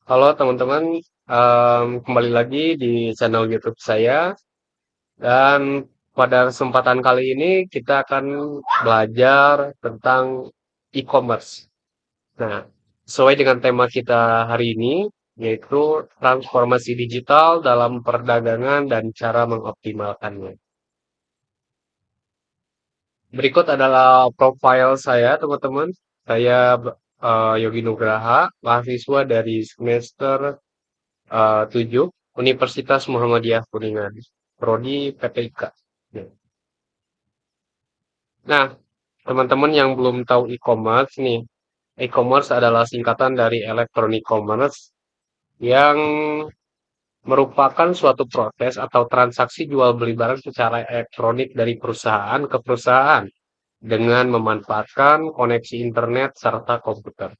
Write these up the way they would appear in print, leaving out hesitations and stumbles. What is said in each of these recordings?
Halo teman-teman, kembali lagi di channel YouTube saya dan pada kesempatan kali ini kita akan belajar tentang e-commerce. Nah, sesuai dengan tema kita hari ini, yaitu transformasi digital dalam perdagangan dan cara mengoptimalkannya. Berikut adalah profil saya, teman-teman. Saya Yogi Nugraha, mahasiswa dari semester 7 Universitas Muhammadiyah Kuningan, Prodi PPIK. Nah, teman-teman yang belum tahu e-commerce nih, e-commerce adalah singkatan dari electronic commerce yang merupakan suatu proses atau transaksi jual beli barang secara elektronik dari perusahaan ke perusahaan dengan memanfaatkan koneksi internet serta komputer.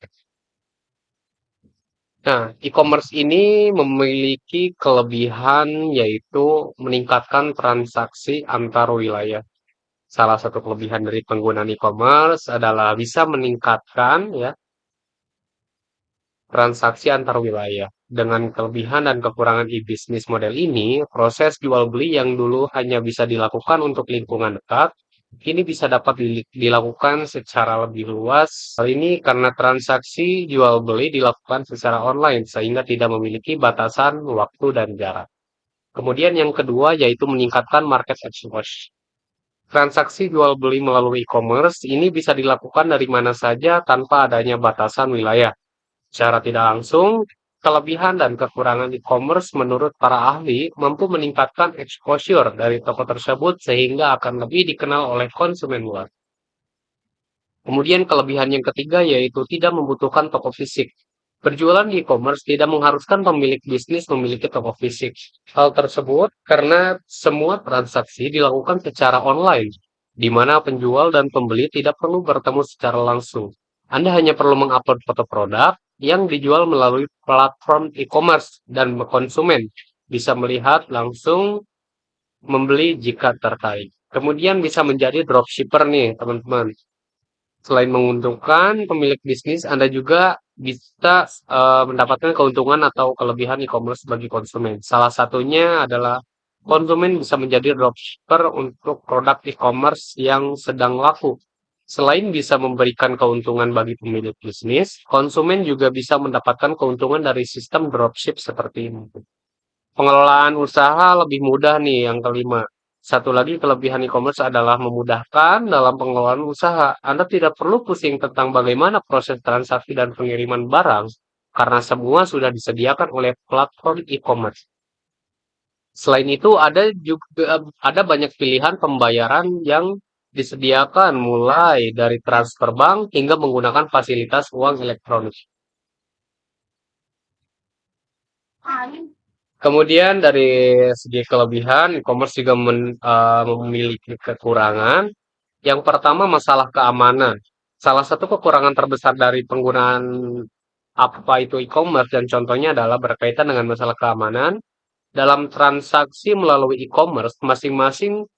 Nah, e-commerce ini memiliki kelebihan yaitu meningkatkan transaksi antar wilayah. Salah satu kelebihan dari penggunaan e-commerce adalah bisa meningkatkan ya transaksi antar wilayah. Dengan kelebihan dan kekurangan e-bisnis model ini, proses jual beli yang dulu hanya bisa dilakukan untuk lingkungan dekat, kini bisa dapat dilakukan secara lebih luas. Hal ini karena transaksi jual beli dilakukan secara online sehingga tidak memiliki batasan waktu dan jarak. Kemudian yang kedua yaitu meningkatkan market exposure. Transaksi jual beli melalui e-commerce ini bisa dilakukan dari mana saja tanpa adanya batasan wilayah. Secara tidak langsung, kelebihan dan kekurangan e-commerce menurut para ahli mampu meningkatkan exposure dari toko tersebut sehingga akan lebih dikenal oleh konsumen luas. Kemudian kelebihan yang ketiga yaitu tidak membutuhkan toko fisik. Berjualan di e-commerce tidak mengharuskan pemilik bisnis memiliki toko fisik. Hal tersebut karena semua transaksi dilakukan secara online, di mana penjual dan pembeli tidak perlu bertemu secara langsung. Anda hanya perlu mengupload foto produk yang dijual melalui platform e-commerce dan konsumen bisa melihat langsung membeli jika tertarik. Kemudian bisa menjadi dropshipper nih, teman-teman. Selain menguntungkan pemilik bisnis, Anda juga bisa mendapatkan keuntungan atau kelebihan e-commerce bagi konsumen. Salah satunya adalah konsumen bisa menjadi dropshipper untuk produk e-commerce yang sedang laku. Selain bisa memberikan keuntungan bagi pemilik bisnis, konsumen juga bisa mendapatkan keuntungan dari sistem dropship seperti ini. Pengelolaan usaha lebih mudah nih yang kelima. Satu lagi kelebihan e-commerce adalah memudahkan dalam pengelolaan usaha. Anda tidak perlu pusing tentang bagaimana proses transaksi dan pengiriman barang karena semua sudah disediakan oleh platform e-commerce. Selain itu ada banyak pilihan pembayaran yang disediakan mulai dari transfer bank hingga menggunakan fasilitas uang elektronik. Kemudian dari segi kelebihan, e-commerce juga memiliki kekurangan. Yang pertama masalah keamanan. Salah satu kekurangan terbesar dari penggunaan apa itu e-commerce dan contohnya adalah berkaitan dengan masalah keamanan. Dalam transaksi melalui e-commerce, masing-masing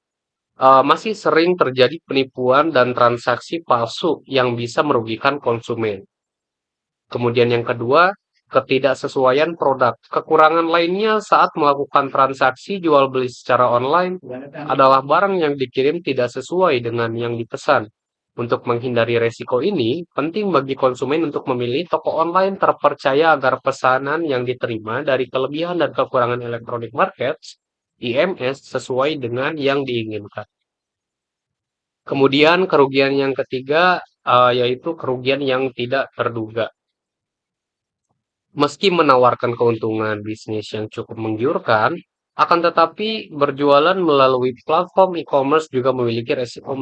masih sering terjadi penipuan dan transaksi palsu yang bisa merugikan konsumen. Kemudian yang kedua, ketidaksesuaian produk. Kekurangan lainnya saat melakukan transaksi jual beli secara online adalah barang yang dikirim tidak sesuai dengan yang dipesan. Untuk menghindari resiko ini, penting bagi konsumen untuk memilih toko online terpercaya agar pesanan yang diterima dari kelebihan dan kekurangan electronic markets (IMS) sesuai dengan yang diinginkan. Kemudian kerugian yang ketiga yaitu kerugian yang tidak terduga. Meski menawarkan keuntungan bisnis yang cukup menggiurkan, akan tetapi berjualan melalui platform e-commerce juga memiliki resiko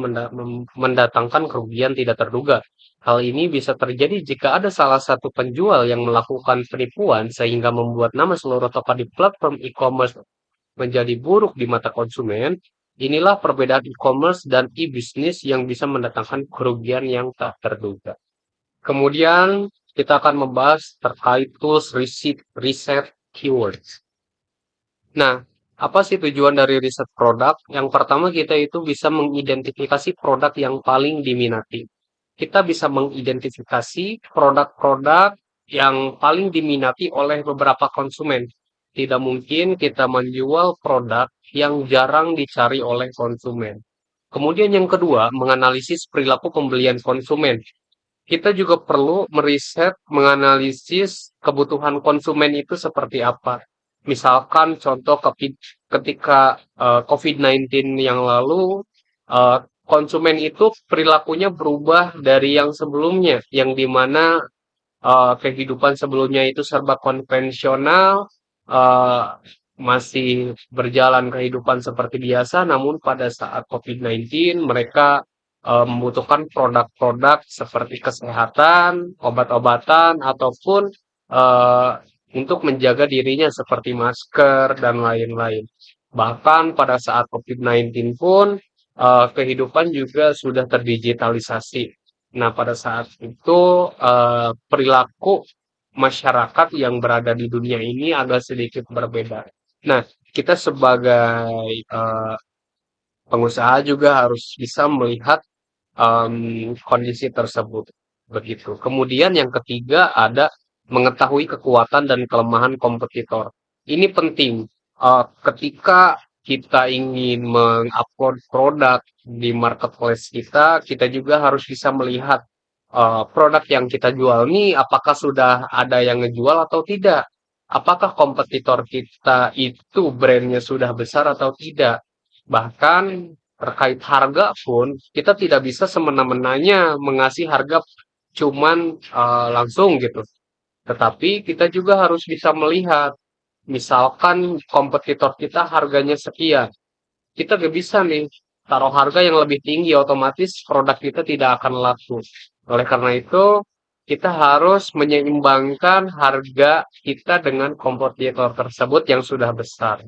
mendatangkan kerugian tidak terduga. Hal ini bisa terjadi jika ada salah satu penjual yang melakukan penipuan sehingga membuat nama seluruh toko di platform e-commerce menjadi buruk di mata konsumen. Inilah perbedaan e-commerce dan e-bisnis yang bisa mendatangkan kerugian yang tak terduga. Kemudian kita akan membahas terkait tools riset keywords. Nah, apa sih tujuan dari riset produk? Yang pertama kita itu bisa mengidentifikasi produk yang paling diminati. Kita bisa mengidentifikasi produk-produk yang paling diminati oleh beberapa konsumen. Tidak mungkin kita menjual produk yang jarang dicari oleh konsumen. Kemudian yang kedua, menganalisis perilaku pembelian konsumen. Kita juga perlu meriset, menganalisis kebutuhan konsumen itu seperti apa. Misalkan contoh ketika COVID-19 yang lalu, konsumen itu perilakunya berubah dari yang sebelumnya, yang dimana kehidupan sebelumnya itu serba konvensional, eh, masih berjalan kehidupan seperti biasa, namun pada saat COVID-19 mereka membutuhkan produk-produk seperti kesehatan, obat-obatan, ataupun eh, untuk menjaga dirinya seperti masker dan lain-lain. Bahkan pada saat COVID-19 pun kehidupan juga sudah terdigitalisasi. Nah, pada saat itu perilaku masyarakat yang berada di dunia ini agak sedikit berbeda. Nah, kita sebagai pengusaha juga harus bisa melihat kondisi tersebut. Begitu. Kemudian yang ketiga ada mengetahui kekuatan dan kelemahan kompetitor. Ini penting. Ketika kita ingin mengupload produk di marketplace kita, kita juga harus bisa melihat produk yang kita jual ini apakah sudah ada yang ngejual atau tidak. Apakah kompetitor kita itu brandnya sudah besar atau tidak. Bahkan terkait harga pun kita tidak bisa semena-menanya mengasih harga cuman langsung gitu. Tetapi kita juga harus bisa melihat, misalkan kompetitor kita harganya sekian, kita gak bisa nih taruh harga yang lebih tinggi, otomatis produk kita tidak akan laku. Oleh karena itu, kita harus menyeimbangkan harga kita dengan kompetitor tersebut yang sudah besar.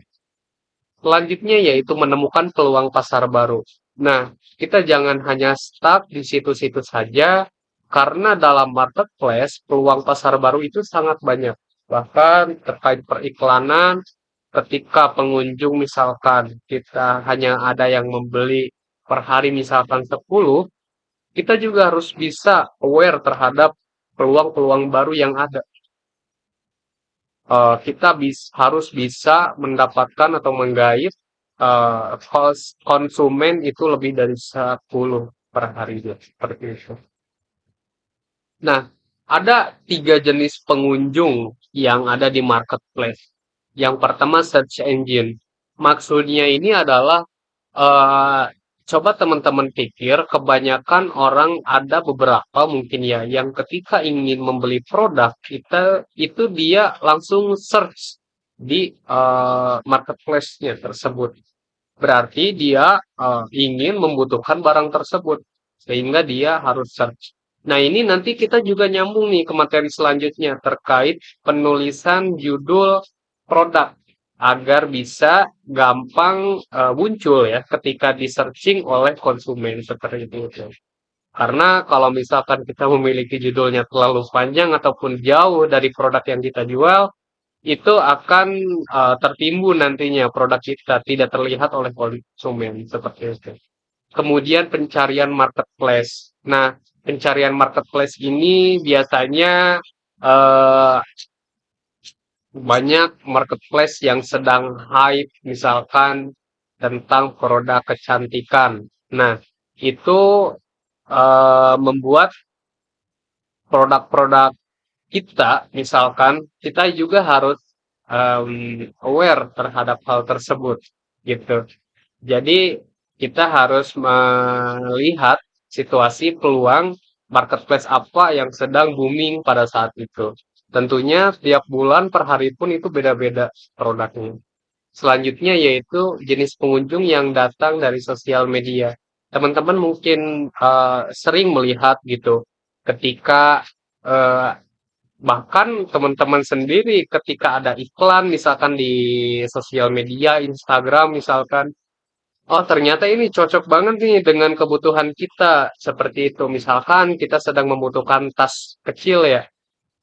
Selanjutnya yaitu menemukan peluang pasar baru. Nah, kita jangan hanya stuck di situ-situ saja, karena dalam marketplace peluang pasar baru itu sangat banyak. Bahkan terkait periklanan, ketika pengunjung misalkan kita hanya ada yang membeli per hari misalkan 10, kita juga harus bisa aware terhadap peluang-peluang baru yang ada. Kita harus bisa mendapatkan atau menggait konsumen itu lebih dari 10 per hari seperti itu. Nah, ada 3 jenis pengunjung yang ada di marketplace. Yang pertama search engine. Maksudnya ini adalah eh, coba teman-teman pikir, kebanyakan orang ada beberapa mungkin ya yang ketika ingin membeli produk kita itu dia langsung search di marketplace-nya tersebut. Berarti dia ingin membutuhkan barang tersebut sehingga dia harus search. Nah, ini nanti kita juga nyambung nih ke materi selanjutnya terkait penulisan judul produk agar bisa gampang muncul ya ketika di searching oleh konsumen seperti itu. Karena kalau misalkan kita memiliki judulnya terlalu panjang ataupun jauh dari produk yang kita jual, itu akan tertimbun nantinya produk kita tidak terlihat oleh konsumen seperti itu. Kemudian pencarian marketplace. Nah, pencarian marketplace ini biasanya eh, banyak marketplace yang sedang hype, misalkan tentang produk kecantikan. Nah, itu membuat produk-produk kita, misalkan, kita juga harus aware terhadap hal tersebut, gitu. Jadi, kita harus melihat situasi peluang marketplace apa yang sedang booming pada saat itu. Tentunya setiap bulan per hari pun itu beda-beda produknya. Selanjutnya yaitu jenis pengunjung yang datang dari sosial media. Teman-teman mungkin sering melihat gitu ketika eh, bahkan teman-teman sendiri ketika ada iklan misalkan di sosial media, Instagram misalkan, oh ternyata ini cocok banget nih dengan kebutuhan kita. Seperti itu, misalkan kita sedang membutuhkan tas kecil ya,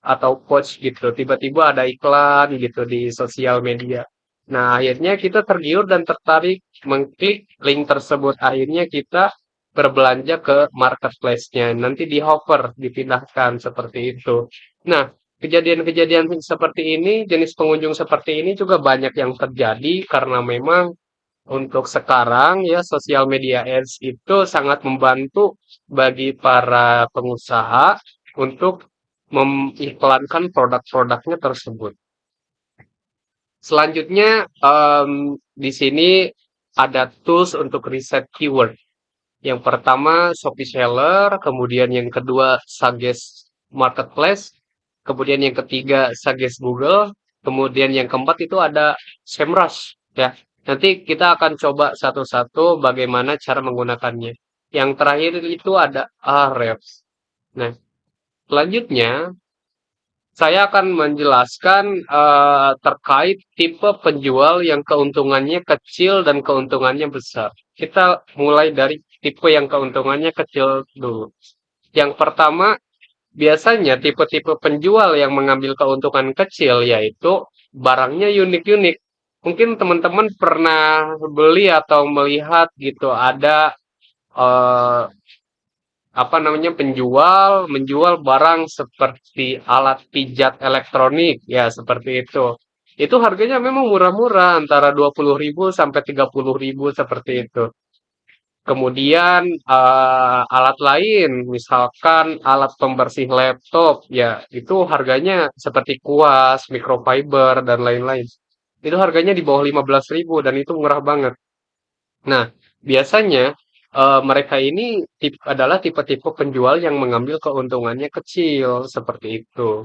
atau pouch gitu. Tiba-tiba ada iklan gitu di sosial media. Nah, akhirnya kita tergiur dan tertarik mengklik link tersebut. Akhirnya kita berbelanja ke marketplace-nya. Nanti di hover, dipindahkan seperti itu. Nah, Kejadian-kejadian seperti ini, jenis pengunjung seperti ini juga banyak yang terjadi karena memang untuk sekarang ya sosial media ads itu sangat membantu bagi para pengusaha untuk mengiklankan produk-produknya tersebut. Selanjutnya di sini ada tools untuk riset keyword. Yang pertama Shopee Seller, kemudian yang kedua Suggest Marketplace, kemudian yang ketiga Suggest Google, kemudian yang keempat itu ada SEMrush ya. Nanti kita akan coba satu-satu bagaimana cara menggunakannya. Yang terakhir itu ada Ahrefs. Nah, selanjutnya saya akan menjelaskan terkait tipe penjual yang keuntungannya kecil dan keuntungannya besar. Kita mulai dari tipe yang keuntungannya kecil dulu. Yang pertama, biasanya tipe-tipe penjual yang mengambil keuntungan kecil yaitu barangnya unik-unik. Mungkin teman-teman pernah beli atau melihat gitu ada eh, apa namanya penjual menjual barang seperti alat pijat elektronik ya seperti itu. Itu harganya memang murah-murah antara 20.000 sampai 30.000 seperti itu. Kemudian alat lain misalkan alat pembersih laptop ya itu harganya seperti kuas, microfiber dan lain-lain. Itu harganya di bawah 15.000 dan itu murah banget. Nah, biasanya mereka ini adalah tipe-tipe penjual yang mengambil keuntungannya kecil seperti itu.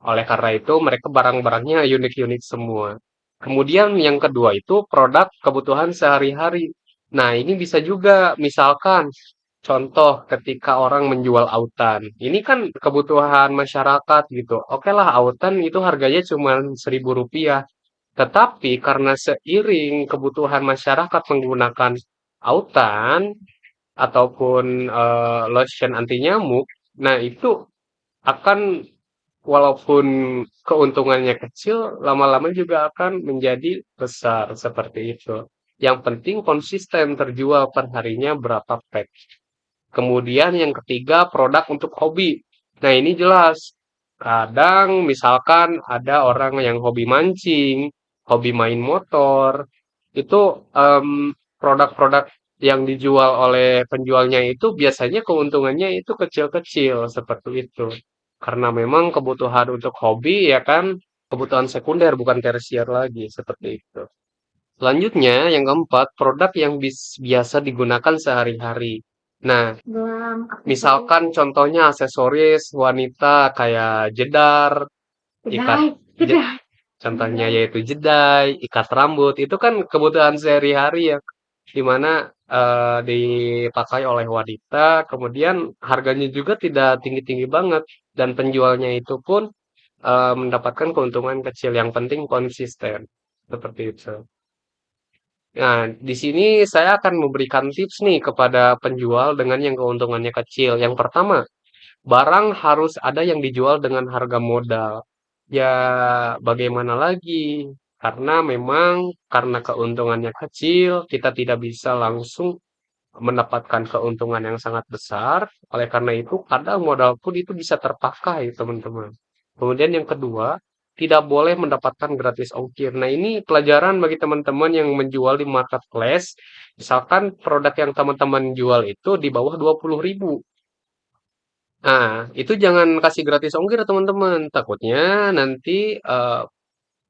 Oleh karena itu, mereka barang-barangnya unik-unik semua. Kemudian yang kedua itu produk kebutuhan sehari-hari. Nah, ini bisa juga misalkan contoh ketika orang menjual autan. Ini kan kebutuhan masyarakat gitu. Oke lah, autan itu harganya cuma 1.000 rupiah. Tetapi karena seiring kebutuhan masyarakat menggunakan autan ataupun lotion anti nyamuk, nah itu akan walaupun keuntungannya kecil, lama-lama juga akan menjadi besar seperti itu. Yang penting konsisten terjual per harinya berapa pack. Kemudian yang ketiga produk untuk hobi. Nah ini jelas. Kadang misalkan ada orang yang hobi mancing, hobi main motor, itu produk-produk yang dijual oleh penjualnya itu biasanya keuntungannya itu kecil-kecil seperti itu. Karena memang kebutuhan untuk hobi ya kan kebutuhan sekunder bukan tersier lagi seperti itu. Selanjutnya, yang keempat, produk yang biasa digunakan sehari-hari. Nah, misalkan contohnya aksesoris wanita kayak jedar, ikat, contohnya yaitu jedai, ikat rambut, itu kan kebutuhan sehari-hari ya, di mana dipakai oleh wanita, kemudian harganya juga tidak tinggi-tinggi banget, dan penjualnya itu pun mendapatkan keuntungan kecil, yang penting konsisten, seperti itu. Nah, di sini saya akan memberikan tips nih kepada penjual dengan yang keuntungannya kecil. Yang pertama, barang harus ada yang dijual dengan harga modal. Ya, bagaimana lagi? Karena memang karena keuntungannya kecil, kita tidak bisa langsung mendapatkan keuntungan yang sangat besar. Oleh karena itu, kadang modal pun itu bisa terpakai, teman-teman. Kemudian yang kedua, tidak boleh mendapatkan gratis ongkir. Nah, ini pelajaran bagi teman-teman yang menjual di marketplace. Misalkan produk yang teman-teman jual itu di bawah 20.000. Nah, itu jangan kasih gratis ongkir, teman-teman. Takutnya nanti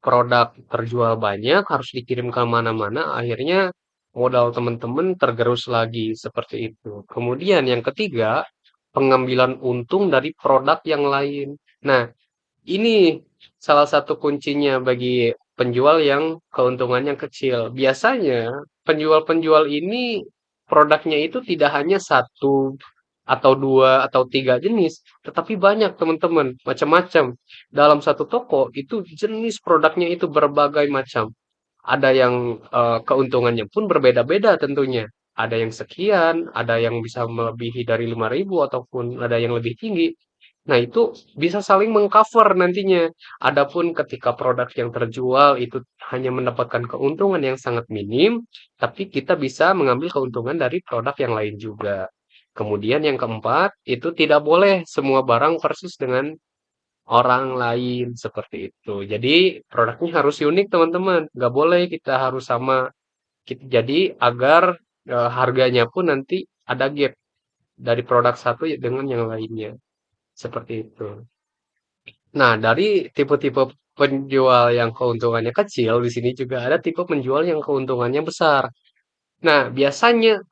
produk terjual banyak, harus dikirim ke mana-mana, akhirnya modal teman-teman tergerus lagi seperti itu. Kemudian yang ketiga, pengambilan untung dari produk yang lain. Nah, ini salah satu kuncinya bagi penjual yang keuntungannya kecil. Biasanya penjual-penjual ini produknya itu tidak hanya satu atau dua atau tiga jenis, tetapi banyak teman-teman, macam-macam. Dalam satu toko itu jenis produknya itu berbagai macam. Ada yang keuntungannya pun berbeda-beda tentunya. Ada yang sekian, ada yang bisa melebihi dari 5.000 ataupun ada yang lebih tinggi. Nah, itu bisa saling mengcover nantinya. Adapun ketika produk yang terjual itu hanya mendapatkan keuntungan yang sangat minim, tapi kita bisa mengambil keuntungan dari produk yang lain juga. Kemudian yang keempat, itu tidak boleh semua barang persis dengan orang lain seperti itu. Jadi produknya harus unik teman-teman, nggak boleh kita harus sama. Jadi agar harganya pun nanti ada gap dari produk satu dengan yang lainnya seperti itu. Nah, dari tipe-tipe penjual yang keuntungannya kecil, di sini juga ada tipe penjual yang keuntungannya besar. Nah, biasanya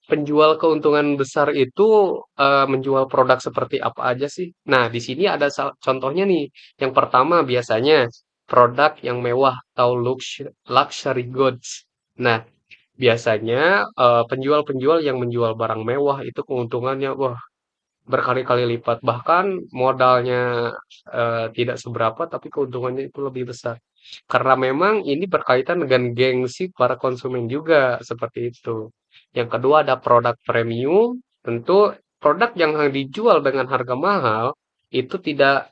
penjual keuntungan besar itu menjual produk seperti apa aja sih? Nah, di sini ada contohnya nih. Yang pertama biasanya produk yang mewah atau luxury goods. Nah, biasanya penjual-penjual yang menjual barang mewah itu keuntungannya wah berkali-kali lipat. Bahkan modalnya tidak seberapa tapi keuntungannya itu lebih besar. Karena memang ini berkaitan dengan gengsi para konsumen juga seperti itu. Yang kedua ada produk premium. Tentu produk yang dijual dengan harga mahal itu tidak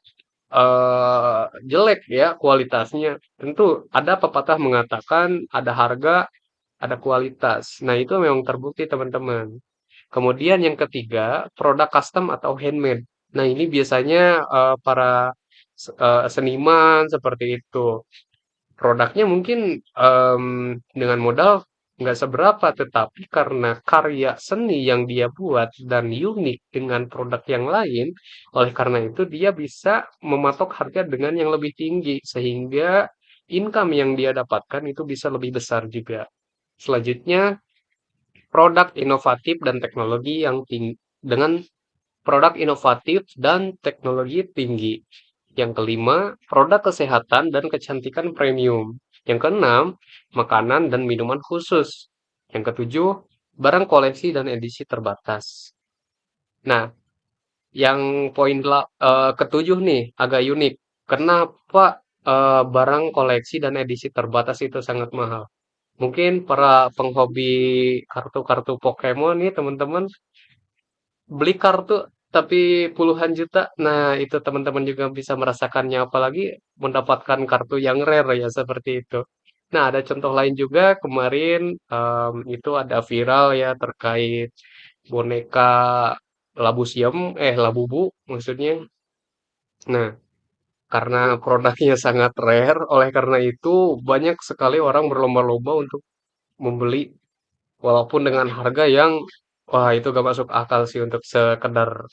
jelek ya kualitasnya. Tentu ada pepatah mengatakan ada harga, ada kualitas. Nah, itu memang terbukti teman-teman. Kemudian yang ketiga, produk custom atau handmade. Nah, ini biasanya para seniman seperti itu. Produknya mungkin dengan modal nggak seberapa, tetapi karena karya seni yang dia buat dan unik dengan produk yang lain, oleh karena itu dia bisa mematok harga dengan yang lebih tinggi, sehingga income yang dia dapatkan itu bisa lebih besar juga. Selanjutnya, produk inovatif dan teknologi yang tinggi dengan produk inovatif dan teknologi tinggi. Yang kelima, produk kesehatan dan kecantikan premium. Yang keenam, makanan dan minuman khusus. Yang ketujuh, barang koleksi dan edisi terbatas. Nah, yang ketujuh nih agak unik. Kenapa barang koleksi dan edisi terbatas itu sangat mahal? Mungkin para penghobi kartu-kartu Pokemon nih teman-teman beli kartu tapi puluhan juta. Nah, itu teman-teman juga bisa merasakannya apalagi mendapatkan kartu yang rare ya seperti itu. Nah, ada contoh lain juga kemarin itu ada viral ya terkait boneka Labu Siam, Labubu maksudnya. Nah, karena produknya sangat rare, oleh karena itu banyak sekali orang berlomba-lomba untuk membeli walaupun dengan harga yang wah itu gak masuk akal sih untuk sekedar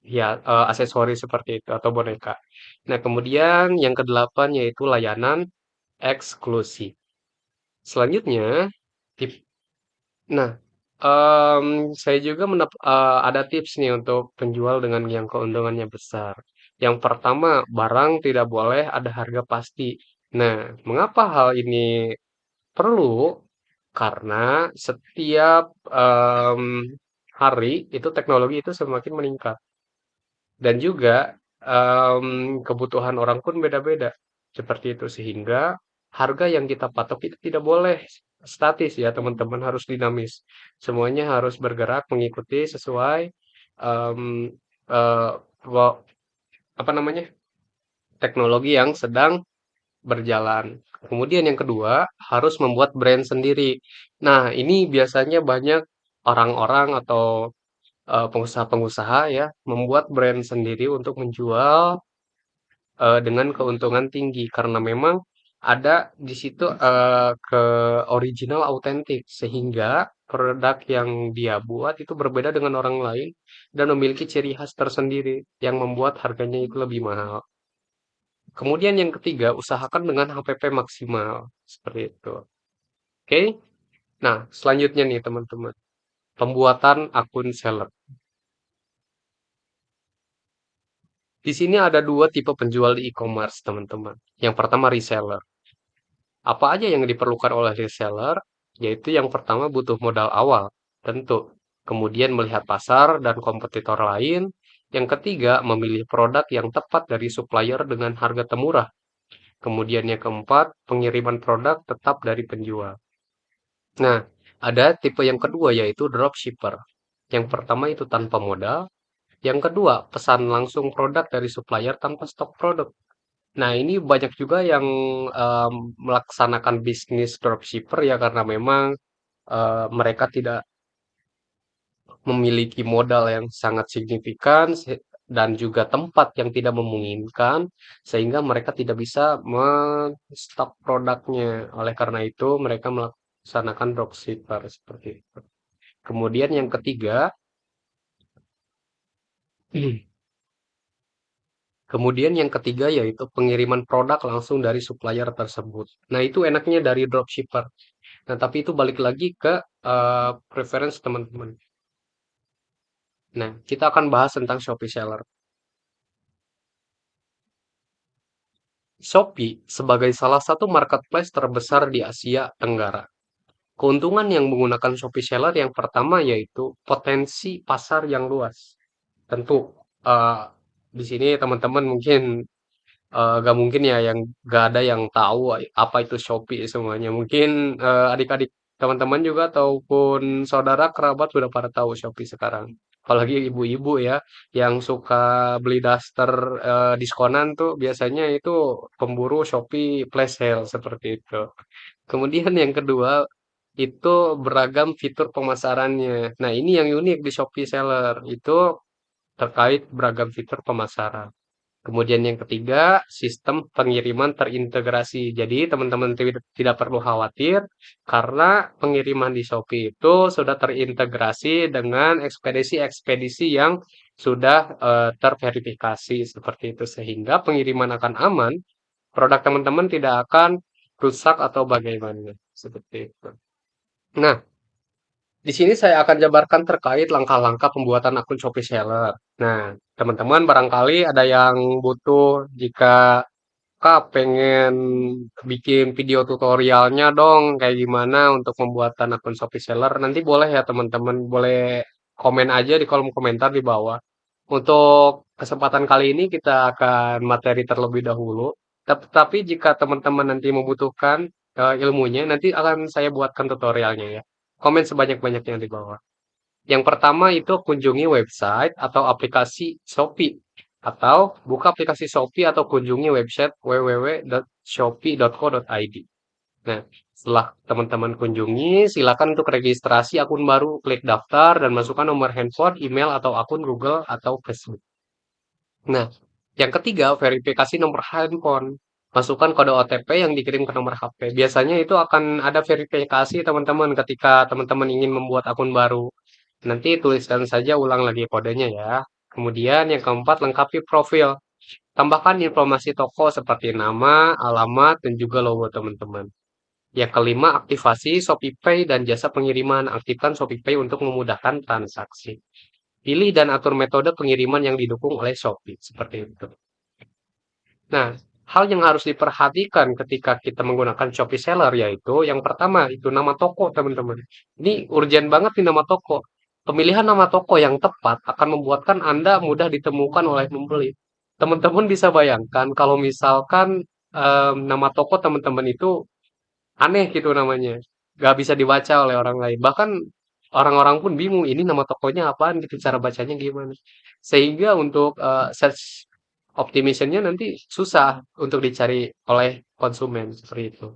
ya aksesoris seperti itu atau boneka. Nah, kemudian yang kedelapan yaitu layanan eksklusif. Selanjutnya, tip. Nah, saya juga ada tips nih untuk penjual dengan yang keuntungannya besar. Yang pertama, barang tidak boleh ada harga pasti. Nah, mengapa hal ini perlu? Karena setiap hari itu teknologi itu semakin meningkat. Dan juga kebutuhan orang pun beda-beda. Seperti itu sehingga harga yang kita patok itu tidak boleh statis ya teman-teman harus dinamis. Semuanya harus bergerak mengikuti sesuai em, eh, wo- apa namanya teknologi yang sedang berjalan. Kemudian yang kedua harus membuat brand sendiri. Nah ini biasanya banyak orang-orang atau pengusaha-pengusaha ya membuat brand sendiri untuk menjual dengan keuntungan tinggi karena memang ada di situ ke original autentik sehingga produk yang dia buat itu berbeda dengan orang lain dan memiliki ciri khas tersendiri yang membuat harganya itu lebih mahal. Kemudian yang ketiga, usahakan dengan HPP maksimal seperti itu. Oke? Nah, selanjutnya nih teman-teman, pembuatan akun seller. Di sini ada dua tipe penjual di e-commerce, teman-teman. Yang pertama reseller. Apa aja yang diperlukan oleh reseller? Yaitu yang pertama butuh modal awal, tentu. Kemudian melihat pasar dan kompetitor lain. Yang ketiga, memilih produk yang tepat dari supplier dengan harga termurah. Kemudian yang keempat, pengiriman produk tetap dari penjual. Nah, ada tipe yang kedua yaitu dropshipper. Yang pertama itu tanpa modal. Yang kedua, pesan langsung produk dari supplier tanpa stok produk. Nah, ini banyak juga yang melaksanakan bisnis dropshipper ya karena memang mereka tidak memiliki modal yang sangat signifikan dan juga tempat yang tidak memungkinkan, sehingga mereka tidak bisa stok produknya. Oleh karena itu, mereka melaksanakan dropshipper seperti itu. Kemudian yang ketiga, kemudian yang ketiga yaitu pengiriman produk langsung dari supplier tersebut. Nah, itu enaknya dari dropshipper. Nah, tapi itu balik lagi ke preference teman-teman. Nah, kita akan bahas tentang Shopee Seller. Shopee sebagai salah satu marketplace terbesar di Asia Tenggara. Keuntungan yang menggunakan Shopee Seller yang pertama yaitu potensi pasar yang luas. Tentu, eh, di sini teman-teman mungkin gak mungkin ya yang gak ada yang tahu apa itu Shopee semuanya. Mungkin adik-adik teman-teman juga ataupun saudara kerabat sudah pada tahu Shopee sekarang. Apalagi ibu-ibu ya yang suka beli daster diskonan tuh biasanya itu pemburu Shopee flash sale seperti itu. Kemudian yang kedua itu beragam fitur pemasarannya. Nah, ini yang unik di Shopee Seller itu terkait beragam fitur pemasaran. Kemudian yang ketiga, sistem pengiriman terintegrasi. Jadi teman-teman tidak perlu khawatir karena pengiriman di Shopee itu sudah terintegrasi dengan ekspedisi-ekspedisi yang sudah terverifikasi seperti itu sehingga pengiriman akan aman, produk teman-teman tidak akan rusak atau bagaimana seperti itu. Nah, di sini saya akan jabarkan terkait langkah-langkah pembuatan akun Shopee Seller. Nah, teman-teman barangkali ada yang butuh jika Kak pengen bikin video tutorialnya dong kayak gimana untuk pembuatan akun Shopee Seller. Nanti boleh ya teman-teman, boleh komen aja di kolom komentar di bawah. Untuk kesempatan kali ini kita akan materi terlebih dahulu. Tapi jika teman-teman nanti membutuhkan ilmunya, nanti akan saya buatkan tutorialnya ya. Komen sebanyak-banyaknya di bawah. Yang pertama itu kunjungi website atau aplikasi Shopee atau buka aplikasi Shopee atau kunjungi website www.shopee.co.id. Nah, setelah teman-teman kunjungi, silakan untuk registrasi akun baru, klik daftar dan masukkan nomor handphone, email atau akun Google atau Facebook. Nah, yang ketiga, verifikasi nomor handphone. Masukkan kode OTP yang dikirim ke nomor HP. Biasanya itu akan ada verifikasi teman-teman ketika teman-teman ingin membuat akun baru. Nanti tuliskan saja ulang lagi kodenya ya. Kemudian yang keempat, lengkapi profil. Tambahkan informasi toko seperti nama, alamat, dan juga logo teman-teman. Yang kelima, aktivasi Shopee Pay dan jasa pengiriman. Aktifkan Shopee Pay untuk memudahkan transaksi. Pilih dan atur metode pengiriman yang didukung oleh Shopee. Seperti itu. Nah, hal yang harus diperhatikan ketika kita menggunakan Shopee Seller yaitu yang pertama itu nama toko, teman-teman. Ini urgent banget nih nama toko. Pemilihan nama toko yang tepat akan membuatkan Anda mudah ditemukan oleh pembeli. Teman-teman bisa bayangkan kalau misalkan nama toko teman-teman itu aneh gitu namanya. Gak bisa dibaca oleh orang lain. Bahkan orang-orang pun bingung ini nama tokonya apaan gitu, cara bacanya gimana. Sehingga untuk search optimization-nya nanti susah untuk dicari oleh konsumen seperti itu.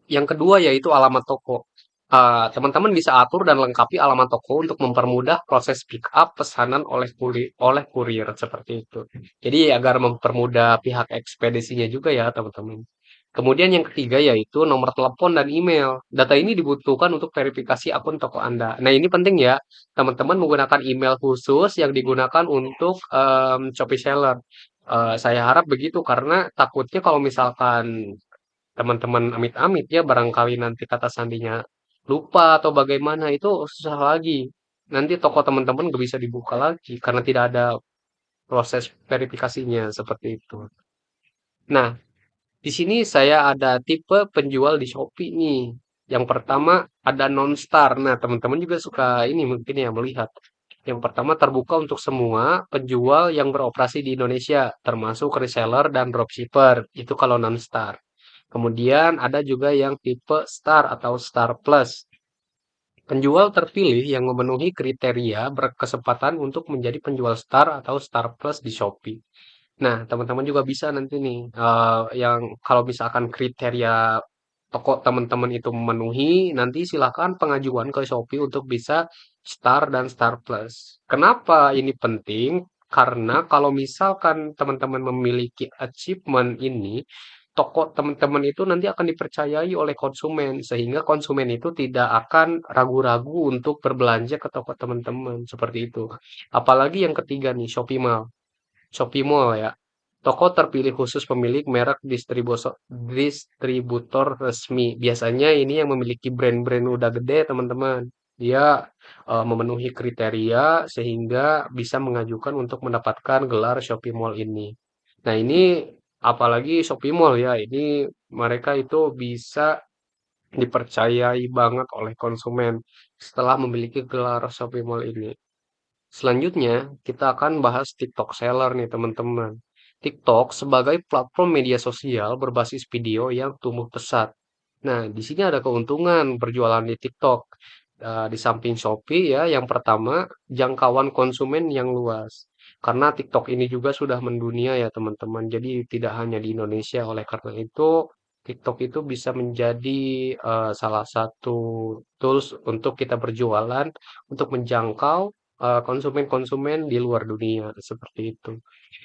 Yang kedua yaitu alamat toko. Teman-teman bisa atur dan lengkapi alamat toko untuk mempermudah proses pick up pesanan oleh kurir seperti itu. Jadi agar mempermudah pihak ekspedisinya juga ya teman-teman. Kemudian yang ketiga yaitu nomor telepon dan email. Data ini dibutuhkan untuk verifikasi akun toko Anda. Nah, ini penting ya, teman-teman menggunakan email khusus yang digunakan untuk Shopee Seller. Saya harap begitu karena takutnya kalau misalkan teman-teman amit-amit ya barangkali nanti kata sandinya lupa atau bagaimana itu susah lagi. Nanti toko teman-teman gak bisa dibuka lagi karena tidak ada proses verifikasinya seperti itu. Nah, di sini saya ada tipe penjual di Shopee nih. Yang pertama ada non-star. Nah, teman-teman juga suka ini mungkin ya melihat. Yang pertama terbuka untuk semua penjual yang beroperasi di Indonesia, termasuk reseller dan dropshipper. Itu kalau non-star. Kemudian ada juga yang tipe star atau star plus. Penjual terpilih yang memenuhi kriteria berkesempatan untuk menjadi penjual star atau star plus di Shopee. Nah, teman-teman juga bisa nanti nih, yang kalau misalkan kriteria toko teman-teman itu memenuhi, nanti silakan pengajuan ke Shopee untuk bisa Star dan Star Plus. Kenapa ini penting? Karena kalau misalkan teman-teman memiliki achievement ini, toko teman-teman itu nanti akan dipercayai oleh konsumen, sehingga konsumen itu tidak akan ragu-ragu untuk berbelanja ke toko teman-teman, seperti itu. Apalagi yang ketiga nih, Shopee Mall. Shopee Mall ya. Toko terpilih khusus pemilik merek distributor resmi. Biasanya ini yang memiliki brand-brand udah gede, teman-teman. Dia memenuhi kriteria sehingga bisa mengajukan untuk mendapatkan gelar Shopee Mall ini. Nah, ini apalagi Shopee Mall ya, ini mereka itu bisa dipercayai banget oleh konsumen setelah memiliki gelar Shopee Mall ini. Selanjutnya, kita akan bahas TikTok Seller nih, teman-teman. TikTok sebagai platform media sosial berbasis video yang tumbuh pesat. Nah, di sini ada keuntungan berjualan di TikTok. Di samping Shopee ya, yang pertama, jangkauan konsumen yang luas. Karena TikTok ini juga sudah mendunia ya, teman-teman. Jadi tidak hanya di Indonesia. Oleh karena itu, TikTok itu bisa menjadi salah satu tools untuk kita berjualan, untuk menjangkau konsumen-konsumen di luar dunia, seperti itu.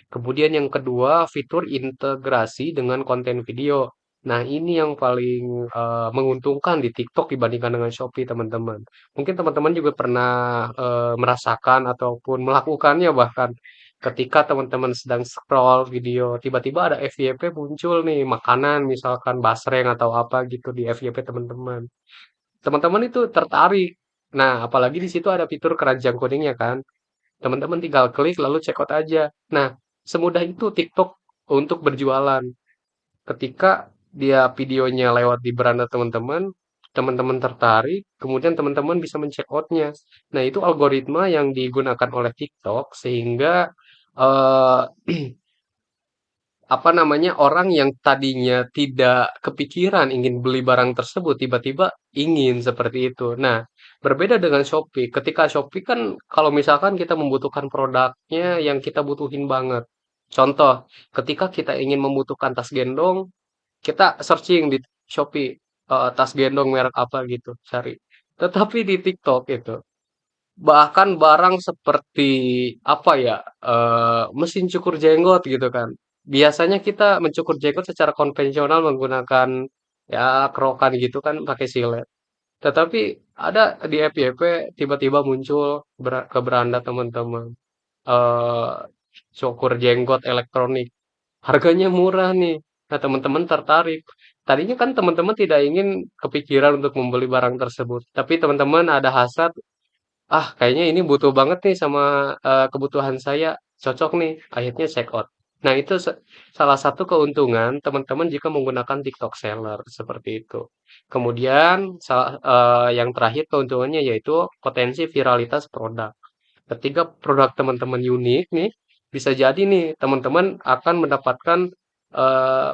Kemudian yang kedua, fitur integrasi dengan konten video. Nah, ini yang paling menguntungkan di TikTok dibandingkan dengan Shopee, teman-teman. Mungkin teman-teman juga pernah merasakan ataupun melakukannya bahkan ketika teman-teman sedang scroll video, tiba-tiba ada FYP muncul nih, makanan misalkan basreng atau apa gitu di FYP teman-teman. Teman-teman itu tertarik. Nah, apalagi di situ ada fitur keranjang kuningnya kan. Teman-teman tinggal klik lalu check out aja. Nah, semudah itu TikTok untuk berjualan. Ketika dia videonya lewat di beranda teman-teman, teman-teman tertarik, kemudian teman-teman bisa men-check out-nya. Nah, itu algoritma yang digunakan oleh TikTok sehingga eh, apa namanya, orang yang tadinya tidak kepikiran ingin beli barang tersebut, tiba-tiba ingin seperti itu. Nah, berbeda dengan Shopee. Ketika Shopee kan kalau misalkan kita membutuhkan produknya yang kita butuhin banget. Contoh, ketika kita ingin membutuhkan tas gendong, kita searching di Shopee, tas gendong merek apa gitu, cari. Tetapi di TikTok itu bahkan barang seperti apa ya, mesin cukur jenggot gitu kan. Biasanya kita mencukur jenggot secara konvensional menggunakan ya kerokan gitu kan pakai silet. Tetapi ada di FYP tiba-tiba muncul ke beranda teman-teman. eh Cukur jenggot elektronik. Harganya murah nih. Nah, teman-teman tertarik. Tadinya kan teman-teman tidak ingin kepikiran untuk membeli barang tersebut, tapi teman-teman ada hasrat, ah kayaknya ini butuh banget nih sama kebutuhan saya, cocok nih, akhirnya check out. Nah itu salah satu keuntungan teman-teman jika menggunakan TikTok Seller seperti itu. Kemudian yang terakhir keuntungannya yaitu potensi viralitas produk. Ketika produk teman-teman unik nih, bisa jadi nih teman-teman akan mendapatkan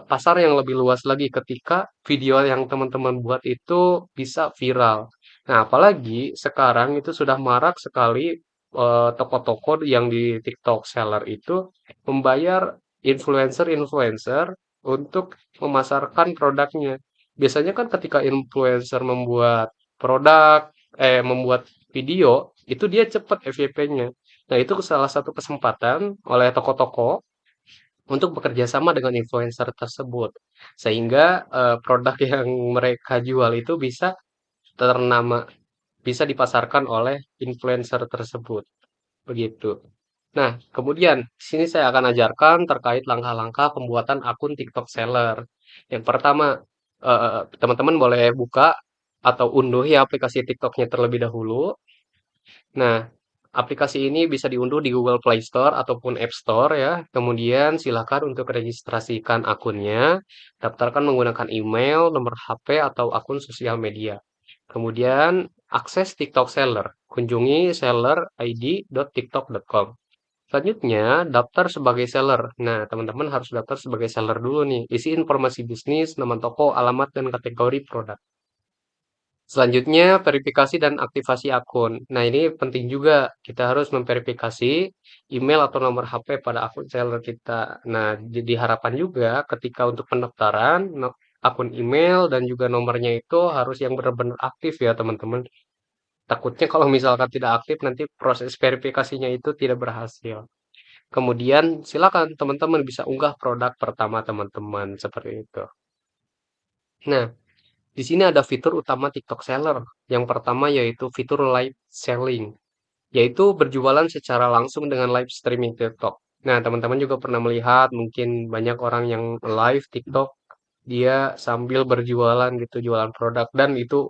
pasar yang lebih luas lagi ketika video yang teman-teman buat itu bisa viral. Nah, apalagi sekarang itu sudah marak sekali toko-toko yang di TikTok Seller itu membayar influencer-influencer untuk memasarkan produknya. Biasanya kan ketika influencer membuat produk, membuat video, itu dia cepat FYP-nya. Nah, itu salah satu kesempatan oleh toko-toko untuk bekerja sama dengan influencer tersebut. Sehingga produk yang mereka jual itu bisa ternama, bisa dipasarkan oleh influencer tersebut. Begitu. Nah, kemudian di sini saya akan ajarkan terkait langkah-langkah pembuatan akun TikTok Seller. Yang pertama, teman-teman boleh buka atau unduh ya aplikasi TikToknya terlebih dahulu. Nah, aplikasi ini bisa diunduh di Google Play Store ataupun App Store ya. Kemudian silakan untuk registrasikan akunnya, daftarkan menggunakan email, nomor HP, atau akun sosial media. Kemudian akses TikTok Seller. Kunjungi seller.id.tiktok.com. Selanjutnya, daftar sebagai seller. Nah, teman-teman harus daftar sebagai seller dulu nih. Isi informasi bisnis, nama toko, alamat, dan kategori produk. Selanjutnya, verifikasi dan aktivasi akun. Nah, ini penting juga. Kita harus memverifikasi email atau nomor HP pada akun seller kita. Nah, diharapkan juga ketika untuk pendaftaran, akun email dan juga nomornya itu harus yang benar-benar aktif ya, teman-teman. Takutnya kalau misalkan tidak aktif nanti proses verifikasinya itu tidak berhasil. Kemudian silakan teman-teman bisa unggah produk pertama teman-teman seperti itu. Nah, di sini ada fitur utama TikTok Seller. Yang pertama yaitu fitur live selling, yaitu berjualan secara langsung dengan live streaming TikTok. Nah, teman-teman juga pernah melihat mungkin banyak orang yang live TikTok dia sambil berjualan gitu, jualan produk dan itu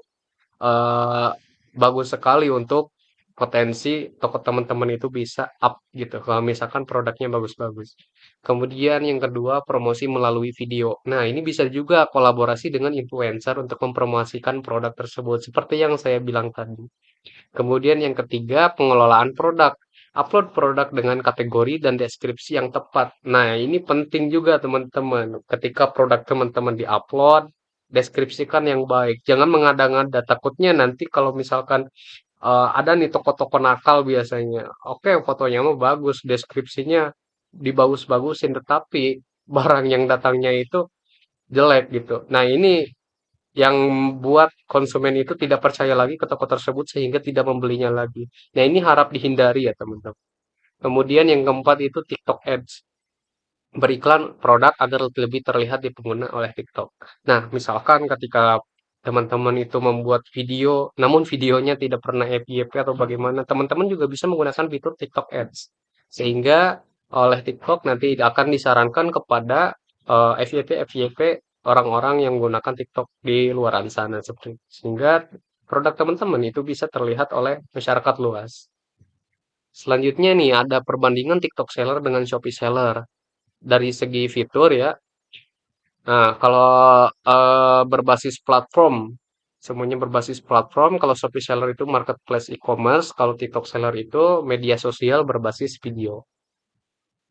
eh, bagus sekali untuk potensi toko teman-teman itu bisa up gitu kalau misalkan produknya bagus-bagus. Kemudian yang kedua, promosi melalui video. Nah, ini bisa juga kolaborasi dengan influencer untuk mempromosikan produk tersebut seperti yang saya bilang tadi. Kemudian yang ketiga, pengelolaan produk. Upload produk dengan kategori dan deskripsi yang tepat. Nah, ini penting juga teman-teman. Ketika produk teman-teman diupload, deskripsikan yang baik. Jangan mengada-ngada. Takutnya nanti kalau misalkan ada nih toko-toko nakal biasanya. Oke, fotonya mah bagus, deskripsinya dibagus-bagusin, tetapi barang yang datangnya itu jelek gitu. Nah, ini yang buat konsumen itu tidak percaya lagi ke toko tersebut sehingga tidak membelinya lagi. Nah, ini harap dihindari ya, teman-teman. Kemudian yang keempat itu TikTok Ads. Beriklan produk agar lebih terlihat di pengguna oleh TikTok. Nah, misalkan ketika teman-teman itu membuat video, namun videonya tidak pernah FYP atau bagaimana, teman-teman juga bisa menggunakan fitur TikTok Ads. Sehingga oleh TikTok nanti akan disarankan kepada FYP orang-orang yang menggunakan TikTok di luaran sana seperti itu. Sehingga produk teman-teman itu bisa terlihat oleh masyarakat luas. Selanjutnya nih ada perbandingan TikTok Seller dengan Shopee Seller dari segi fitur ya. Nah, kalau berbasis platform, semuanya berbasis platform. Kalau Shopee Seller itu marketplace e-commerce, kalau TikTok Seller itu media sosial berbasis video.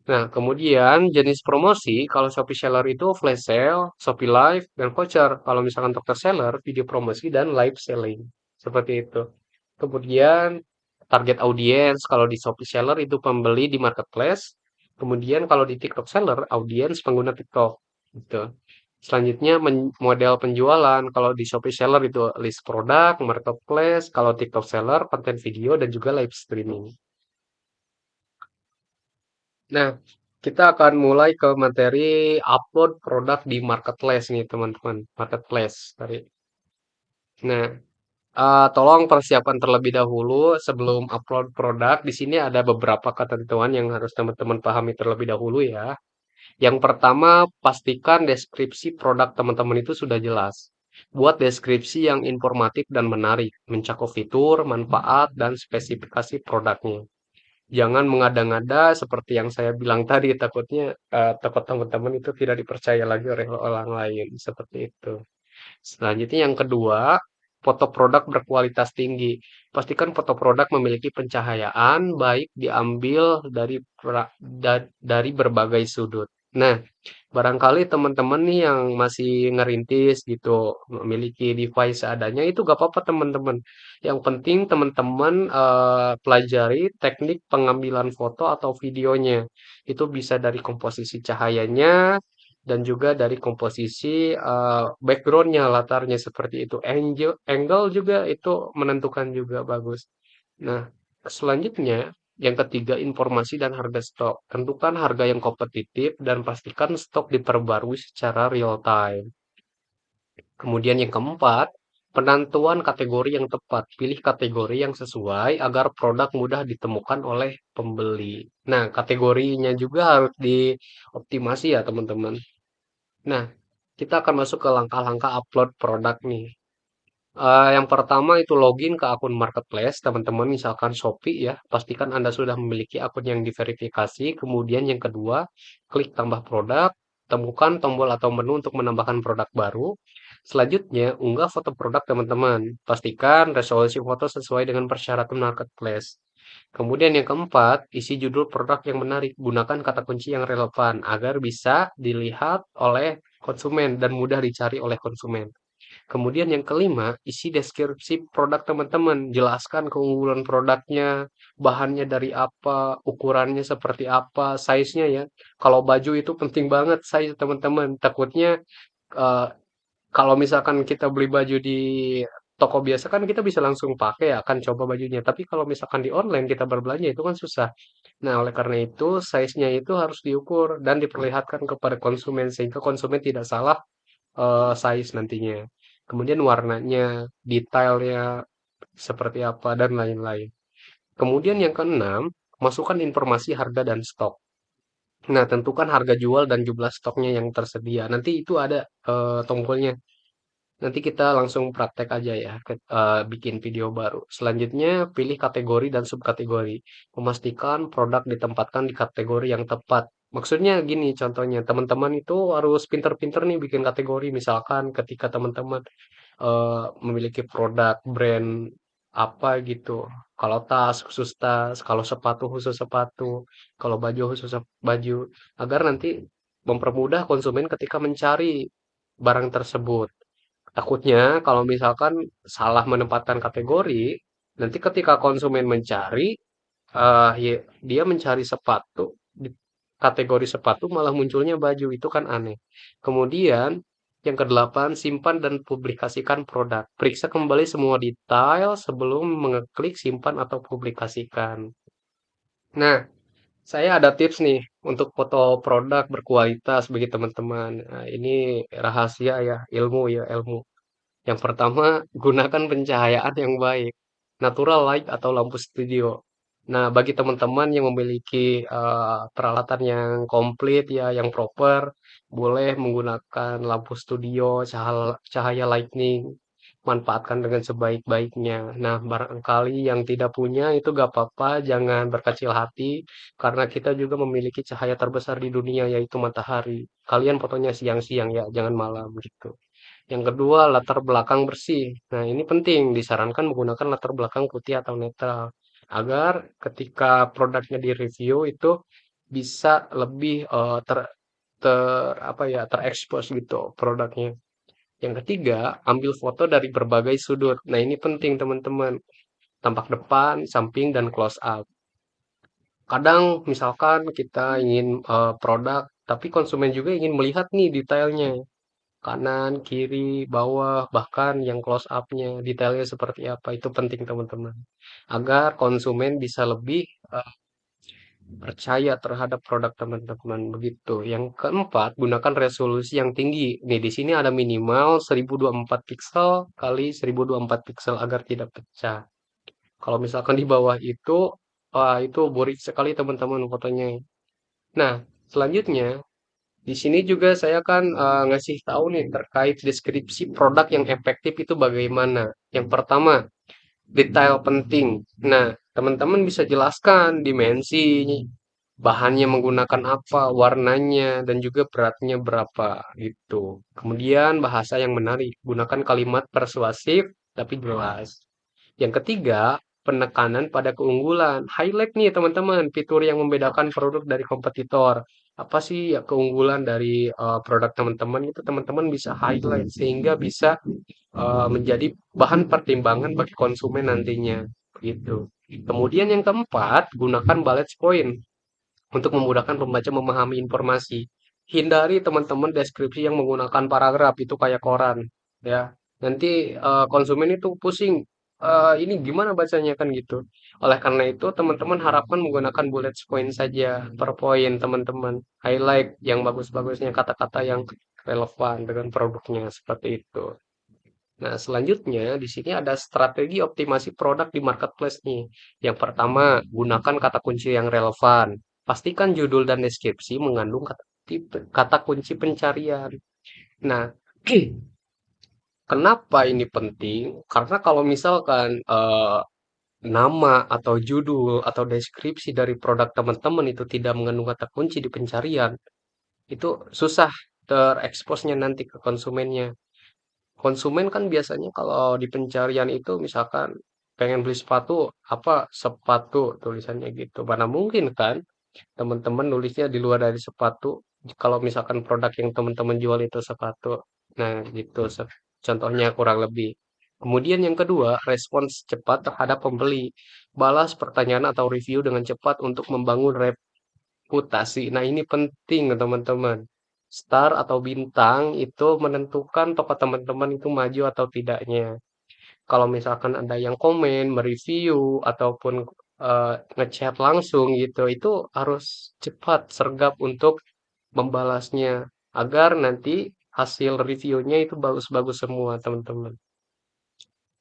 Nah, kemudian jenis promosi, kalau Shopee Seller itu flash sale, Shopee Live, dan voucher. Kalau misalkan TikTok Seller, video promosi dan live selling. Seperti itu. Kemudian target audience, kalau di Shopee Seller itu pembeli di marketplace. Kemudian kalau di TikTok Seller, audiens pengguna TikTok. Gitu. Selanjutnya model penjualan. Kalau di Shopee Seller itu list produk, marketplace. Kalau TikTok Seller, konten video dan juga live streaming. Nah, kita akan mulai ke materi upload produk di marketplace nih, teman-teman. Marketplace. Sorry. Nah, tolong persiapan terlebih dahulu sebelum upload produk. Di sini ada beberapa ketentuan yang harus teman-teman pahami terlebih dahulu ya. Yang pertama, pastikan deskripsi produk teman-teman itu sudah jelas. Buat deskripsi yang informatif dan menarik, mencakup fitur, manfaat, dan spesifikasi produknya. Jangan mengada-ngada seperti yang saya bilang tadi, takutnya takut teman-teman itu tidak dipercaya lagi oleh orang lain, seperti itu. Selanjutnya yang kedua, foto produk berkualitas tinggi. Pastikan foto produk memiliki pencahayaan baik diambil dari berbagai sudut. Nah, barangkali teman-teman nih yang masih ngerintis gitu, memiliki device seadanya itu gak apa-apa teman-teman. Yang penting teman-teman pelajari teknik pengambilan foto atau videonya. Itu bisa dari komposisi cahayanya dan juga dari komposisi backgroundnya, latarnya seperti itu. Angle juga itu menentukan juga bagus. Nah, selanjutnya yang ketiga, informasi dan harga stok. Tentukan harga yang kompetitif dan pastikan stok diperbarui secara real time. Kemudian yang keempat, penentuan kategori yang tepat. Pilih kategori yang sesuai agar produk mudah ditemukan oleh pembeli. Nah, kategorinya juga harus dioptimasi ya, teman-teman. Nah, kita akan masuk ke langkah-langkah upload produk nih. Yang pertama itu login ke akun marketplace, teman-teman misalkan Shopee ya, pastikan Anda sudah memiliki akun yang diverifikasi. Kemudian yang kedua, klik tambah produk, temukan tombol atau menu untuk menambahkan produk baru. Selanjutnya, unggah foto produk teman-teman. Pastikan resolusi foto sesuai dengan persyaratan marketplace. Kemudian yang keempat, isi judul produk yang menarik. Gunakan kata kunci yang relevan agar bisa dilihat oleh konsumen dan mudah dicari oleh konsumen. Kemudian yang kelima, isi deskripsi produk teman-teman. Jelaskan keunggulan produknya, bahannya dari apa, ukurannya seperti apa, size-nya ya. Kalau baju itu penting banget size teman-teman. Takutnya eh, kalau misalkan kita beli baju di toko biasa kan kita bisa langsung pakai ya, kan coba bajunya. Tapi kalau misalkan di online kita berbelanja itu kan susah. Nah, oleh karena itu size-nya itu harus diukur dan diperlihatkan kepada konsumen sehingga konsumen tidak salah size nantinya. Kemudian warnanya, detailnya seperti apa dan lain-lain. Kemudian yang keenam, masukkan informasi harga dan stok. Nah, tentukan harga jual dan jumlah stoknya yang tersedia. Nanti itu ada tombolnya. Nanti kita langsung praktek aja ya, bikin video baru. Selanjutnya, pilih kategori dan subkategori. Memastikan produk ditempatkan di kategori yang tepat. Maksudnya gini, contohnya teman-teman itu harus pinter-pinter nih bikin kategori. Misalkan ketika teman-teman memiliki produk brand apa gitu. Kalau tas khusus tas, kalau sepatu khusus sepatu, kalau baju khusus baju, agar nanti mempermudah konsumen ketika mencari barang tersebut. Takutnya kalau misalkan salah menempatkan kategori, nanti ketika konsumen mencari, dia mencari sepatu, di kategori sepatu malah munculnya baju, itu kan aneh. Kemudian, yang kedelapan, simpan dan publikasikan produk. Periksa kembali semua detail sebelum mengeklik simpan atau publikasikan. Nah, saya ada tips nih untuk foto produk berkualitas bagi teman-teman. Nah, ini rahasia ya, ilmu ya, ilmu. Yang pertama, gunakan pencahayaan yang baik, natural light atau lampu studio. Nah, bagi teman-teman yang memiliki peralatan yang komplit ya, yang proper, boleh menggunakan lampu studio, cahaya, cahaya lightning, manfaatkan dengan sebaik-baiknya. Nah, barangkali yang tidak punya itu gak apa-apa, jangan berkecil hati, karena kita juga memiliki cahaya terbesar di dunia, yaitu matahari. Kalian fotonya siang-siang ya, jangan malam gitu. Yang kedua, latar belakang bersih. Nah, ini penting, disarankan menggunakan latar belakang putih atau netral agar ketika produknya direview itu bisa lebih apa ya, terekspos gitu produknya. Yang ketiga, ambil foto dari berbagai sudut. Nah, ini penting teman-teman. Tampak depan, samping, dan close up. Kadang misalkan kita ingin produk, tapi konsumen juga ingin melihat nih detailnya kanan, kiri, bawah, bahkan yang close up-nya, detailnya seperti apa. Itu penting teman-teman. Agar konsumen bisa lebih percaya terhadap produk teman-teman begitu. Yang keempat, gunakan resolusi yang tinggi. Nih di sini ada minimal 1024 piksel kali 1024 piksel agar tidak pecah. Kalau misalkan di bawah itu, wah itu boring sekali teman-teman fotonya. Nah, selanjutnya di sini juga saya kan ngasih tahu nih terkait deskripsi produk yang efektif itu bagaimana. Yang pertama, detail penting. Nah, teman-teman bisa jelaskan dimensi, bahannya menggunakan apa, warnanya, dan juga beratnya berapa gitu. Kemudian bahasa yang menarik, gunakan kalimat persuasif tapi jelas. Yang ketiga, penekanan pada keunggulan. Highlight nih teman-teman, fitur yang membedakan produk dari kompetitor. Apa sih ya keunggulan dari produk teman-teman itu teman-teman bisa highlight sehingga bisa menjadi bahan pertimbangan bagi konsumen nantinya gitu. Kemudian yang keempat, gunakan bullet point untuk memudahkan pembaca memahami informasi. Hindari teman-teman deskripsi yang menggunakan paragraf itu kayak koran, ya. Nanti konsumen itu pusing. Ini gimana bacanya kan gitu. Oleh karena itu, teman-teman harapkan menggunakan bullet point saja per poin teman-teman. Highlight yang bagus-bagusnya, kata-kata yang relevan dengan produknya seperti itu. Nah, selanjutnya di sini ada strategi optimasi produk di marketplace nih. Yang pertama, gunakan kata kunci yang relevan. Pastikan judul dan deskripsi mengandung kata kunci pencarian. Nah, kenapa ini penting? Karena kalau misalkan nama atau judul atau deskripsi dari produk teman-teman itu tidak mengandung kata kunci di pencarian, itu susah tereksposnya nanti ke konsumennya. Konsumen kan biasanya kalau di pencarian itu misalkan pengen beli sepatu, apa sepatu tulisannya gitu. Mana mungkin kan teman-teman nulisnya di luar dari sepatu. Kalau misalkan produk yang teman-teman jual itu sepatu. Nah, gitu contohnya kurang lebih. Kemudian yang kedua, respons cepat terhadap pembeli. Balas pertanyaan atau review dengan cepat untuk membangun reputasi. Nah, ini penting teman-teman. Star atau bintang itu menentukan toko teman-teman itu maju atau tidaknya. kalau misalkan ada yang komen, mereview, ataupun ngechat langsung gitu, itu harus cepat, sergap untuk membalasnya agar nanti hasil reviewnya itu bagus-bagus semua, teman-teman.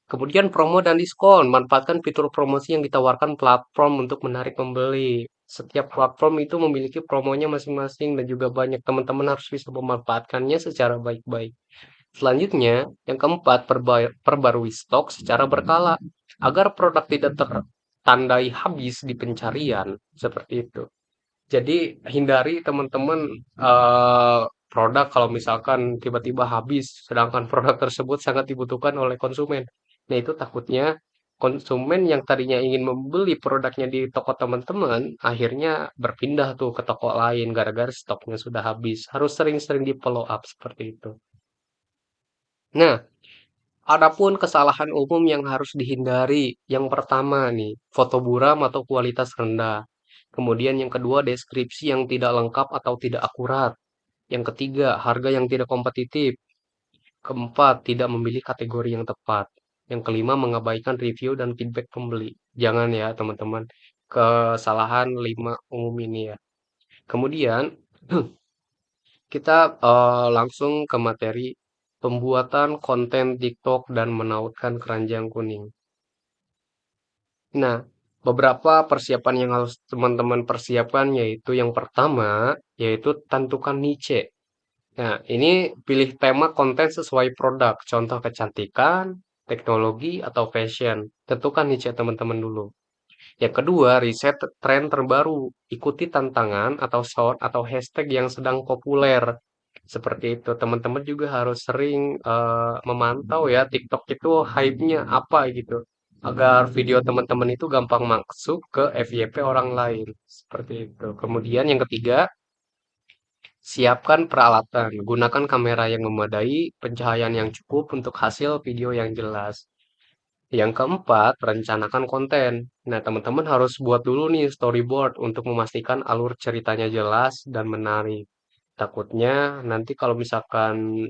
Kemudian promo dan diskon, manfaatkan fitur promosi yang ditawarkan platform untuk menarik pembeli. Setiap platform itu memiliki promonya masing-masing dan juga banyak teman-teman harus bisa memanfaatkannya secara baik-baik. Selanjutnya, yang keempat, perbarui stok secara berkala agar produk tidak tertandai habis di pencarian seperti itu. Jadi hindari teman-teman produk kalau misalkan tiba-tiba habis, sedangkan produk tersebut sangat dibutuhkan oleh konsumen. Nah, itu takutnya konsumen yang tadinya ingin membeli produknya di toko teman-teman, akhirnya berpindah tuh ke toko lain gara-gara stoknya sudah habis. Harus sering-sering di follow up seperti itu. Nah, adapun kesalahan umum yang harus dihindari, yang pertama nih, foto buram atau kualitas rendah. Kemudian yang kedua, deskripsi yang tidak lengkap atau tidak akurat. Yang ketiga, harga yang tidak kompetitif. Keempat, tidak memilih kategori yang tepat. Yang kelima, mengabaikan review dan feedback pembeli. Jangan ya, teman-teman. Kesalahan 5 umum ini ya. Kemudian, kita langsung ke materi pembuatan konten TikTok dan menautkan keranjang kuning. Nah, beberapa persiapan yang harus teman-teman persiapkan yaitu yang pertama, yaitu tentukan niche. Nah, ini pilih tema konten sesuai produk, contoh kecantikan, teknologi, atau fashion. Tentukan niche teman-teman dulu. Yang kedua, riset tren terbaru. Ikuti tantangan atau sound atau hashtag yang sedang populer. Seperti itu. Teman-teman juga harus sering memantau ya TikTok itu hype-nya apa gitu. Agar video teman-teman itu gampang masuk ke FYP orang lain. Seperti itu. Kemudian yang ketiga, siapkan peralatan. Gunakan kamera yang memadai, pencahayaan yang cukup untuk hasil video yang jelas. Yang keempat, rencanakan konten. Nah, teman-teman harus buat dulu nih storyboard untuk memastikan alur ceritanya jelas dan menarik. Takutnya nanti kalau misalkan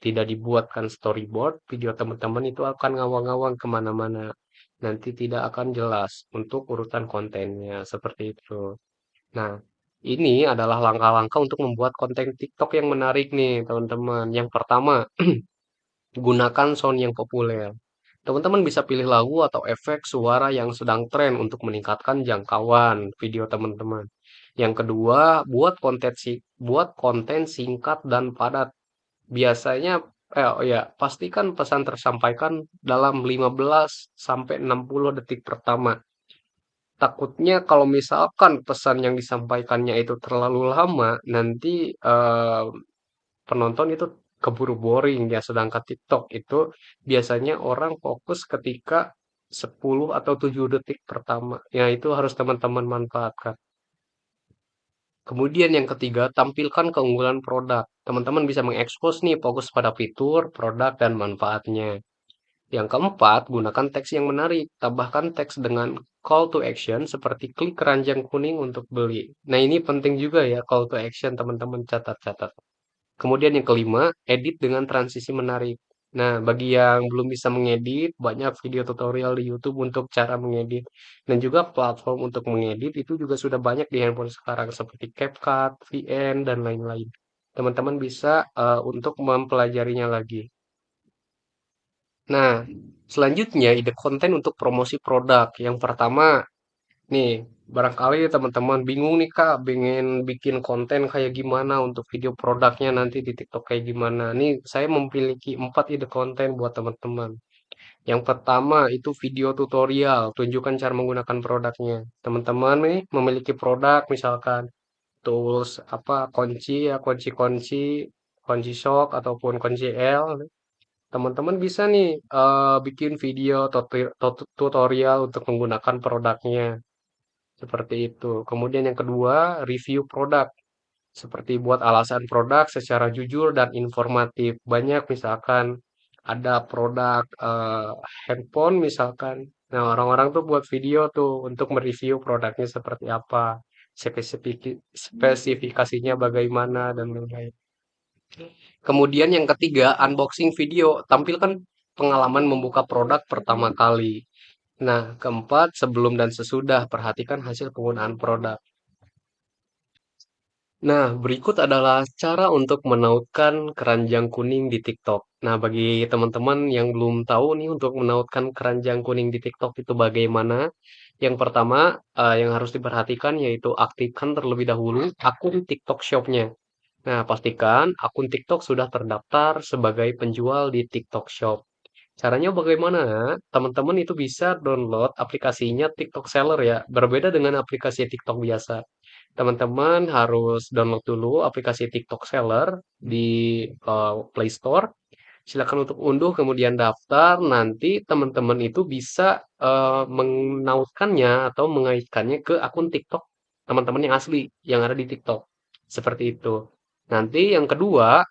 tidak dibuatkan storyboard, video teman-teman itu akan ngawang-ngawang kemana-mana. Nanti tidak akan jelas untuk urutan kontennya, seperti itu. Nah, ini adalah langkah-langkah untuk membuat konten TikTok yang menarik nih, teman-teman. Yang pertama, gunakan sound yang populer. Teman-teman bisa pilih lagu atau efek suara yang sedang tren untuk meningkatkan jangkauan video teman-teman. Yang kedua, buat konten singkat dan padat. Biasanya oh ya, pastikan pesan tersampaikan dalam 15 sampai 60 detik pertama. Takutnya kalau misalkan pesan yang disampaikannya itu terlalu lama, nanti penonton itu keburu boring ya. Sedangkan TikTok itu biasanya orang fokus ketika 10 atau 7 detik pertama. Ya itu harus teman-teman manfaatkan. Kemudian yang ketiga, tampilkan keunggulan produk. Teman-teman bisa mengekspos nih fokus pada fitur, produk, dan manfaatnya. Yang keempat, gunakan teks yang menarik. Tambahkan teks dengan call to action seperti klik keranjang kuning untuk beli. Nah, ini penting juga ya call to action teman-teman catat-catat. Kemudian yang kelima, edit dengan transisi menarik. Nah, bagi yang belum bisa mengedit, banyak video tutorial di YouTube untuk cara mengedit. Dan juga platform untuk mengedit itu juga sudah banyak di handphone sekarang seperti CapCut, VN, dan lain-lain. Teman-teman bisa untuk mempelajarinya lagi. Nah, selanjutnya ide konten untuk promosi produk. Yang pertama, nih, barangkali teman-teman bingung nih Kak, pengen bikin konten kayak gimana untuk video produknya nanti di TikTok kayak gimana. Nih, saya memiliki 4 ide konten buat teman-teman. Yang pertama itu video tutorial, tunjukkan cara menggunakan produknya. Teman-teman nih memiliki produk misalkan tools apa kunci ya, kunci-kunci, kunci shock ataupun kunci L. Teman-teman bisa nih bikin video tutorial untuk menggunakan produknya. Seperti itu. Kemudian yang kedua, review produk. Seperti buat alasan produk secara jujur dan informatif. Banyak misalkan ada produk handphone misalkan. Nah, orang-orang tuh buat video tuh untuk mereview produknya seperti apa, spesifikasinya bagaimana dan lain-lain. Kemudian yang ketiga, unboxing video. Tampilkan pengalaman membuka produk pertama kali. Nah, keempat, sebelum dan sesudah, perhatikan hasil penggunaan produk. Nah, berikut adalah cara untuk menautkan keranjang kuning di TikTok. Nah, bagi teman-teman yang belum tahu nih untuk menautkan keranjang kuning di TikTok itu bagaimana? Yang pertama, yang harus diperhatikan yaitu aktifkan terlebih dahulu akun TikTok Shop-nya. Nah, pastikan akun TikTok sudah terdaftar sebagai penjual di TikTok Shop. Caranya bagaimana? Teman-teman itu bisa download aplikasinya TikTok Seller ya. Berbeda dengan aplikasi TikTok biasa. Teman-teman harus download dulu aplikasi TikTok Seller di Play Store. Silakan untuk unduh kemudian daftar. Nanti teman-teman itu bisa menautkannya atau mengaitkannya ke akun TikTok teman-teman yang asli yang ada di TikTok. Seperti itu. Nanti yang kedua,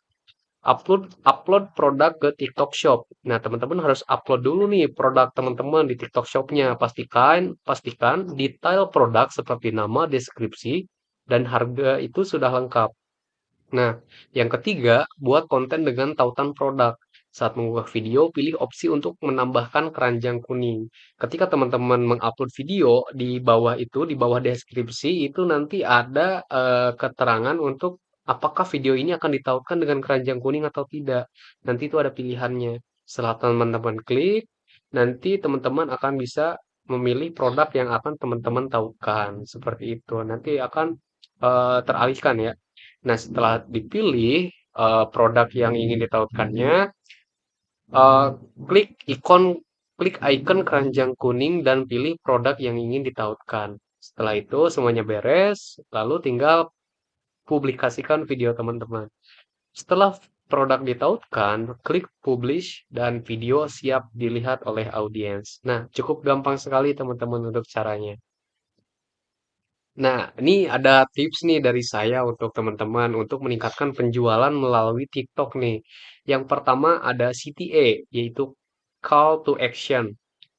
upload upload produk ke TikTok Shop. Nah, teman-teman harus upload dulu nih produk teman-teman di TikTok Shop-nya. Pastikan detail produk seperti nama, deskripsi, dan harga itu sudah lengkap. Nah, yang ketiga, buat konten dengan tautan produk. Saat mengunggah video, pilih opsi untuk menambahkan keranjang kuning. Ketika teman-teman mengupload video, di bawah itu, di bawah deskripsi, itu nanti ada keterangan untuk apakah video ini akan ditautkan dengan keranjang kuning atau tidak. Nanti itu ada pilihannya. Setelah teman-teman klik, nanti teman-teman akan bisa memilih produk yang akan teman-teman tautkan. Seperti itu. Nanti akan teralihkan ya. Nah, setelah dipilih produk yang ingin ditautkannya, eh, klik klik icon keranjang kuning dan pilih produk yang ingin ditautkan. Setelah itu semuanya beres, lalu tinggal publikasikan video teman-teman. Setelah produk ditautkan, klik publish dan video siap dilihat oleh audiens. Nah, cukup gampang sekali teman-teman untuk caranya. Nah, ini ada tips nih dari saya untuk teman-teman untuk meningkatkan penjualan melalui TikTok nih. Yang pertama ada CTA, yaitu Call to Action.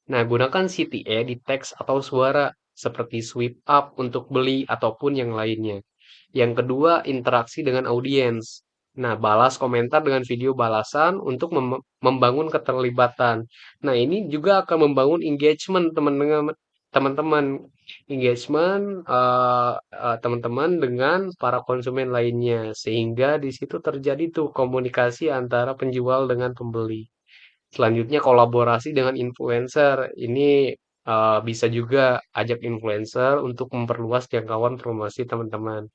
Nah, gunakan CTA di teks atau suara seperti swipe up untuk beli ataupun yang lainnya. Yang kedua, interaksi dengan audiens. Nah, balas komentar dengan video balasan untuk membangun keterlibatan. Nah, ini juga akan membangun engagement teman-teman. Engagement teman-teman dengan para konsumen lainnya sehingga di situ terjadi tuh komunikasi antara penjual dengan pembeli. Selanjutnya kolaborasi dengan influencer. Ini bisa juga ajak influencer untuk memperluas jangkauan promosi teman-teman.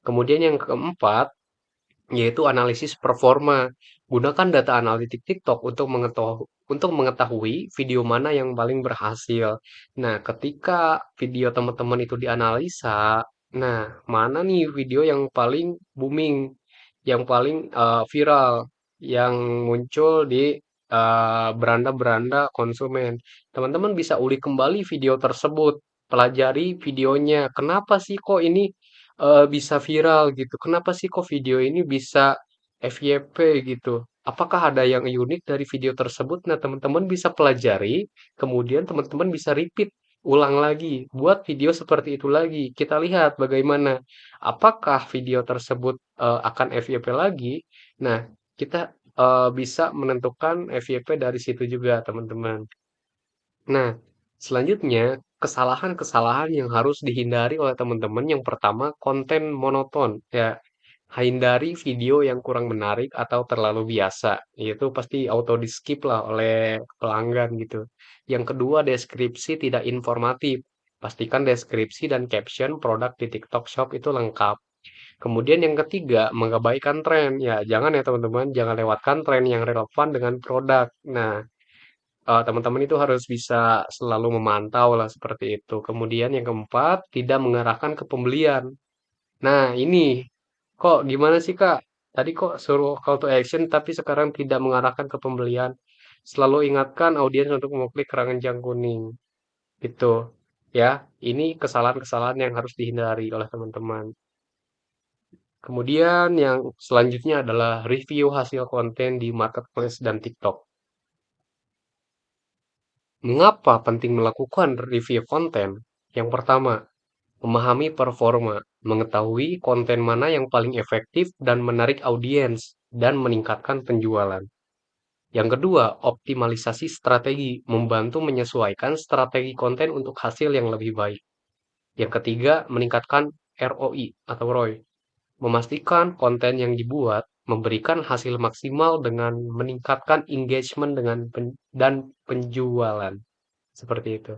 Kemudian yang keempat, yaitu analisis performa. Gunakan data analitik TikTok untuk mengetahui video mana yang paling berhasil. Nah, ketika video teman-teman itu dianalisa, nah, mana nih video yang paling booming, yang paling viral, yang muncul di beranda-beranda konsumen. Teman-teman bisa ulik kembali video tersebut, pelajari videonya. Kenapa sih kok ini bisa viral gitu. Kenapa sih kok video ini bisa FYP gitu? Apakah ada yang unik dari video tersebut? Nah, teman-teman bisa pelajari, kemudian teman-teman bisa repeat ulang lagi, buat video seperti itu lagi. Kita lihat bagaimana apakah video tersebut akan FYP lagi. Nah, kita bisa menentukan FYP dari situ juga, teman-teman. Nah, selanjutnya kesalahan-kesalahan yang harus dihindari oleh teman-teman. Yang pertama, konten monoton. Ya, hindari video yang kurang menarik atau terlalu biasa. Itu pasti auto di skip lah oleh pelanggan gitu. Yang kedua, deskripsi tidak informatif. Pastikan deskripsi dan caption produk di TikTok Shop itu lengkap. Kemudian yang ketiga, mengabaikan tren. Ya, jangan ya teman-teman, jangan lewatkan tren yang relevan dengan produk. Nah, teman-teman itu harus bisa selalu memantau lah seperti itu. Kemudian yang keempat, tidak mengarahkan ke pembelian. Nah, ini kok gimana sih Kak? Tadi kok suruh call to action tapi sekarang tidak mengarahkan ke pembelian. Selalu ingatkan audiens untuk mengklik keranjang kuning. Gitu. Ya, ini kesalahan-kesalahan yang harus dihindari oleh teman-teman. Kemudian yang selanjutnya adalah review hasil konten di marketplace dan TikTok. Mengapa penting melakukan review konten? Yang pertama, memahami performa, mengetahui konten mana yang paling efektif dan menarik audiens, dan meningkatkan penjualan. Yang kedua, optimalisasi strategi, membantu menyesuaikan strategi konten untuk hasil yang lebih baik. Yang ketiga, meningkatkan ROI atau ROI, memastikan konten yang dibuat memberikan hasil maksimal dengan meningkatkan engagement dan penjualan. Seperti itu.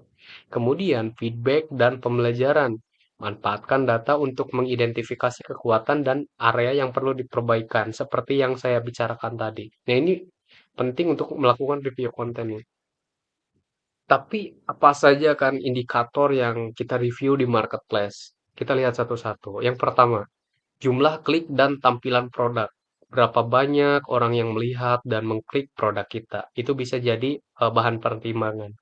Kemudian, feedback dan pembelajaran. Manfaatkan data untuk mengidentifikasi kekuatan dan area yang perlu diperbaikan, seperti yang saya bicarakan tadi. Nah, ini penting untuk melakukan review kontennya. Tapi apa saja kan indikator yang kita review di marketplace? Kita lihat satu-satu. Yang pertama, jumlah klik dan tampilan produk. Berapa banyak orang yang melihat dan mengklik produk kita. Itu bisa jadi bahan pertimbangan.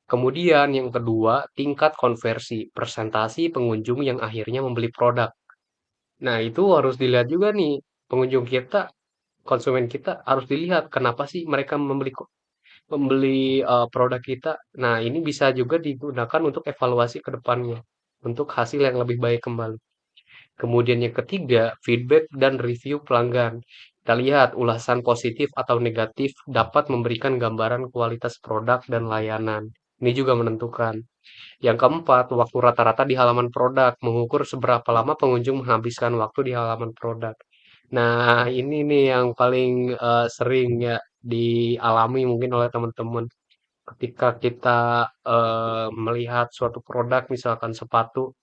Kemudian yang kedua, tingkat konversi, presentasi pengunjung yang akhirnya membeli produk. Nah, itu harus dilihat juga nih, pengunjung kita, konsumen kita harus dilihat kenapa sih mereka membeli produk kita. Nah, ini bisa juga digunakan untuk evaluasi ke depannya, untuk hasil yang lebih baik kembali. Kemudian yang ketiga, feedback dan review pelanggan. Kita lihat ulasan positif atau negatif dapat memberikan gambaran kualitas produk dan layanan. Ini juga menentukan. Yang keempat, waktu rata-rata di halaman produk, mengukur seberapa lama pengunjung menghabiskan waktu di halaman produk. Nah, ini nih yang paling sering ya dialami mungkin oleh teman-teman. Ketika kita melihat suatu produk, misalkan sepatu,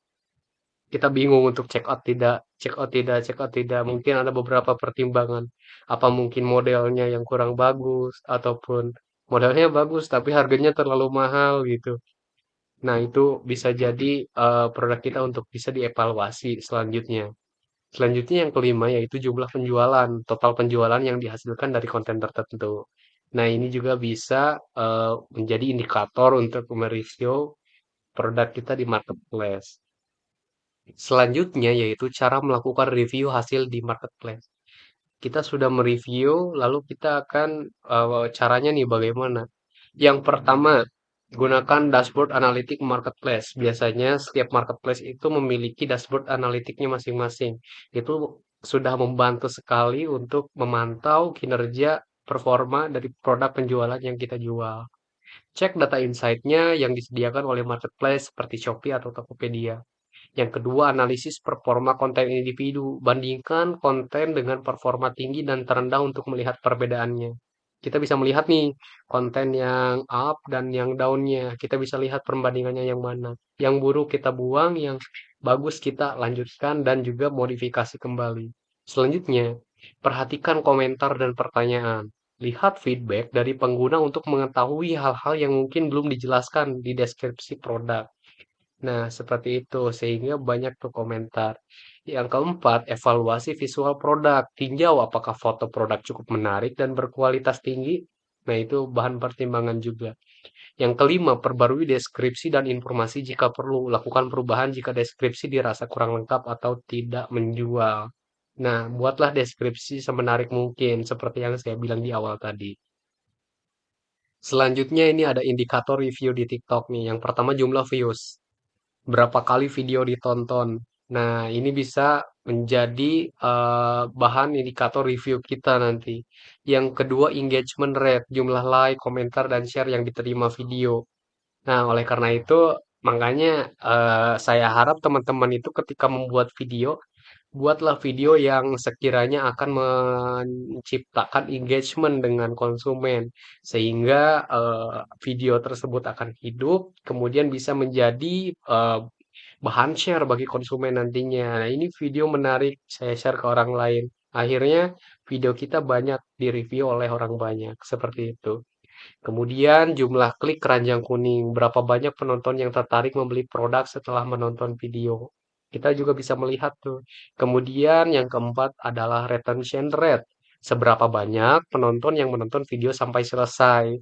kita bingung untuk check out tidak, check out tidak, check out tidak. Mungkin ada beberapa pertimbangan. Apa mungkin modelnya yang kurang bagus, ataupun modelnya bagus tapi harganya terlalu mahal gitu. Nah, itu bisa jadi produk kita untuk bisa dievaluasi selanjutnya. Selanjutnya yang kelima yaitu jumlah penjualan, total penjualan yang dihasilkan dari konten tertentu. Nah, ini juga bisa menjadi indikator untuk mereview produk kita di marketplace. Selanjutnya yaitu cara melakukan review hasil di marketplace. Kita sudah mereview, lalu kita akan caranya nih bagaimana? Yang pertama, gunakan dashboard analitik marketplace. Biasanya setiap marketplace itu memiliki dashboard analitiknya masing-masing. Itu sudah membantu sekali untuk memantau kinerja performa dari produk penjualan yang kita jual. Cek data insight-nya yang disediakan oleh marketplace seperti Shopee atau Tokopedia. Yang kedua, analisis performa konten individu. Bandingkan konten dengan performa tinggi dan terendah untuk melihat perbedaannya. Kita bisa melihat nih konten yang up dan yang down-nya. Kita bisa lihat perbandingannya yang mana. Yang buruk kita buang, yang bagus kita lanjutkan dan juga modifikasi kembali. Selanjutnya, perhatikan komentar dan pertanyaan. Lihat feedback dari pengguna untuk mengetahui hal-hal yang mungkin belum dijelaskan di deskripsi produk. Nah, seperti itu, sehingga banyak tuh komentar. Yang keempat, evaluasi visual produk. Tinjau apakah foto produk cukup menarik dan berkualitas tinggi. Nah, itu bahan pertimbangan juga. Yang kelima, perbarui deskripsi dan informasi jika perlu. Lakukan perubahan jika deskripsi dirasa kurang lengkap atau tidak menjual. Nah, buatlah deskripsi semenarik mungkin, seperti yang saya bilang di awal tadi. Selanjutnya ini ada indikator review di TikTok nih. Yang pertama jumlah views. Berapa kali video ditonton. Nah, ini bisa menjadi bahan indikator review kita nanti. Yang kedua, engagement rate, jumlah like, komentar, dan share yang diterima video. Nah, oleh karena itu, makanya saya harap teman-teman itu ketika membuat video, buatlah video yang sekiranya akan menciptakan engagement dengan konsumen, sehingga video tersebut akan hidup, kemudian bisa menjadi bahan share bagi konsumen nantinya. Nah, ini video menarik, saya share ke orang lain. Akhirnya video kita banyak direview oleh orang banyak, seperti itu. Kemudian jumlah klik keranjang kuning, berapa banyak penonton yang tertarik membeli produk setelah menonton video. Kita juga bisa melihat tuh. Kemudian yang keempat adalah retention rate. Seberapa banyak penonton yang menonton video sampai selesai.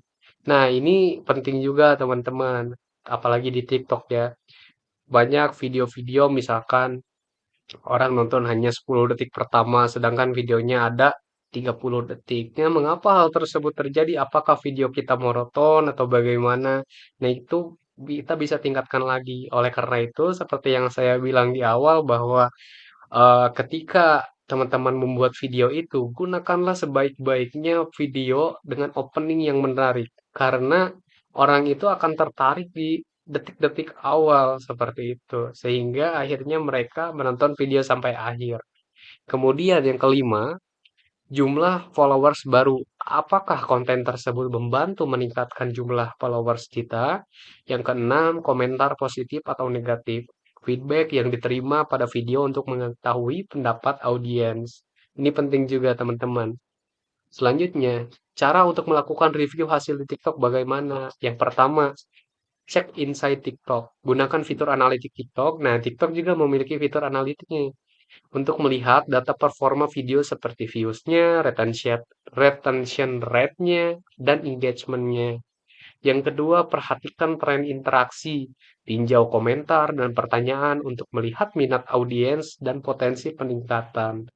Nah, ini penting juga teman-teman. Apalagi di TikTok ya. Banyak video-video misalkan orang nonton hanya 10 detik pertama, sedangkan videonya ada 30 detiknya. Mengapa hal tersebut terjadi? Apakah video kita monoton atau bagaimana? Nah, itu kita bisa tingkatkan lagi. Oleh karena itu, seperti yang saya bilang di awal bahwa ketika teman-teman membuat video itu, gunakanlah sebaik-baiknya video dengan opening yang menarik. Karena orang itu akan tertarik di detik-detik awal seperti itu. Sehingga akhirnya mereka menonton video sampai akhir. Kemudian yang kelima, jumlah followers baru. Apakah konten tersebut membantu meningkatkan jumlah followers kita? Yang keenam, komentar positif atau negatif. Feedback yang diterima pada video untuk mengetahui pendapat audiens. Ini penting juga, teman-teman. Selanjutnya, cara untuk melakukan review hasil di TikTok bagaimana? Yang pertama, cek inside TikTok. Gunakan fitur analitik TikTok. Nah, TikTok juga memiliki fitur analitiknya untuk melihat data performa video seperti views-nya, retention rate-nya, dan engagement-nya. Yang kedua, perhatikan tren interaksi, tinjau komentar dan pertanyaan untuk melihat minat audiens dan potensi peningkatan.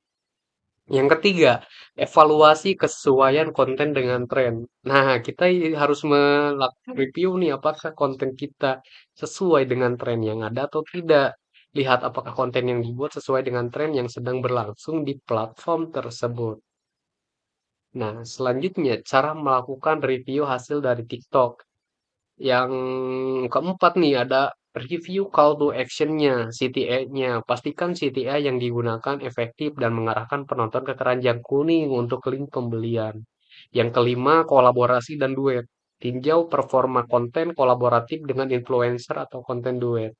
Yang ketiga, evaluasi kesesuaian konten dengan tren. Nah, kita harus melakukan review nih, apakah konten kita sesuai dengan tren yang ada atau tidak. Lihat apakah konten yang dibuat sesuai dengan tren yang sedang berlangsung di platform tersebut. Nah, selanjutnya, cara melakukan review hasil dari TikTok. Yang keempat nih, ada review call to action-nya, CTA-nya. Pastikan CTA yang digunakan efektif dan mengarahkan penonton ke keranjang kuning untuk link pembelian. Yang kelima, kolaborasi dan duet. Tinjau performa konten kolaboratif dengan influencer atau konten duet.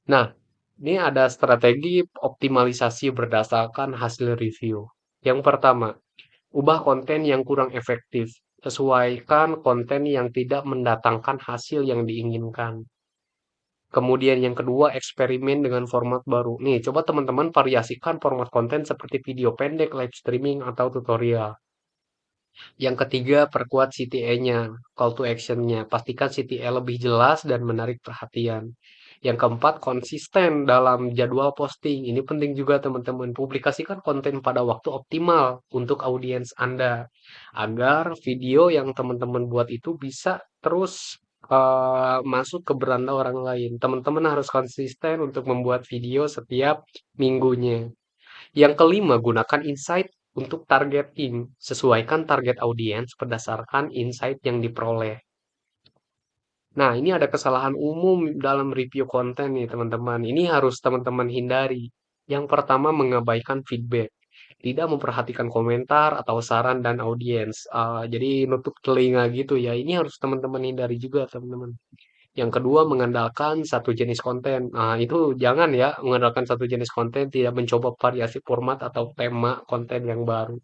Nah, ini ada strategi optimalisasi berdasarkan hasil review. Yang pertama, ubah konten yang kurang efektif. Sesuaikan konten yang tidak mendatangkan hasil yang diinginkan. Kemudian yang kedua, eksperimen dengan format baru. Nih, coba teman-teman variasikan format konten seperti video pendek, live streaming, atau tutorial. Yang ketiga, perkuat CTA-nya, call to action-nya. Pastikan CTA lebih jelas dan menarik perhatian. Yang keempat, konsisten dalam jadwal posting. Ini penting juga teman-teman. Publikasikan konten pada waktu optimal untuk audiens Anda. Agar video yang teman-teman buat itu bisa terus masuk ke beranda orang lain. Teman-teman harus konsisten untuk membuat video setiap minggunya. Yang kelima, gunakan insight untuk targeting. Sesuaikan target audiens berdasarkan insight yang diperoleh. Nah, ini ada kesalahan umum dalam review konten nih, teman-teman. Ini harus teman-teman hindari. Yang pertama, mengabaikan feedback. Tidak memperhatikan komentar atau saran dan audiens. Jadi nutup telinga gitu ya. Ini harus teman-teman hindari juga, teman-teman. Yang kedua, mengandalkan satu jenis konten. Nah, itu jangan ya, mengandalkan satu jenis konten, tidak mencoba variasi format atau tema konten yang baru.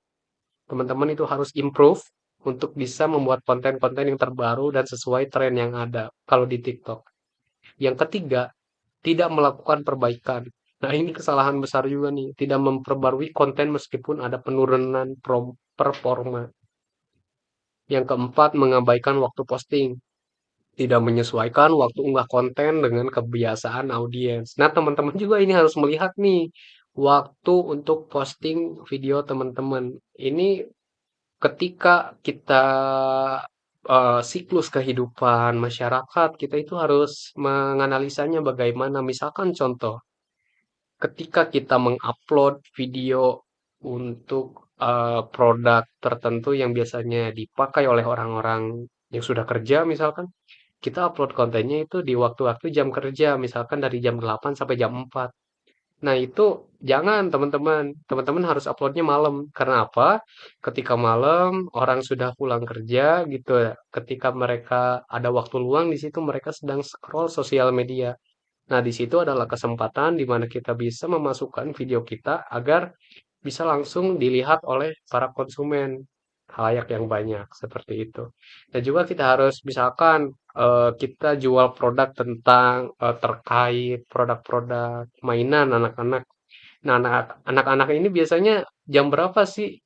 Teman-teman itu harus improve untuk bisa membuat konten-konten yang terbaru dan sesuai tren yang ada kalau di TikTok. Yang ketiga, tidak melakukan perbaikan. Nah, ini kesalahan besar juga nih, tidak memperbarui konten meskipun ada penurunan performa. Yang keempat, mengabaikan waktu posting. Tidak menyesuaikan waktu unggah konten dengan kebiasaan audiens. Nah, teman-teman juga ini harus melihat nih waktu untuk posting video teman-teman. Ini ketika kita siklus kehidupan masyarakat, kita itu harus menganalisanya bagaimana. Misalkan contoh, ketika kita mengupload video untuk produk tertentu yang biasanya dipakai oleh orang-orang yang sudah kerja misalkan, kita upload kontennya itu di waktu-waktu jam kerja, misalkan dari jam 8 sampai jam 4. Nah, itu jangan teman-teman. Teman-teman harus uploadnya malam. Karena apa? Ketika malam, orang sudah pulang kerja gitu ya. Ketika mereka ada waktu luang di situ mereka sedang scroll sosial media. Nah, di situ adalah kesempatan di mana kita bisa memasukkan video kita agar bisa langsung dilihat oleh para konsumen halayak yang banyak seperti itu. Dan juga kita harus misalkan kita jual produk tentang terkait produk-produk mainan anak-anak. Nah, anak-anak ini biasanya jam berapa sih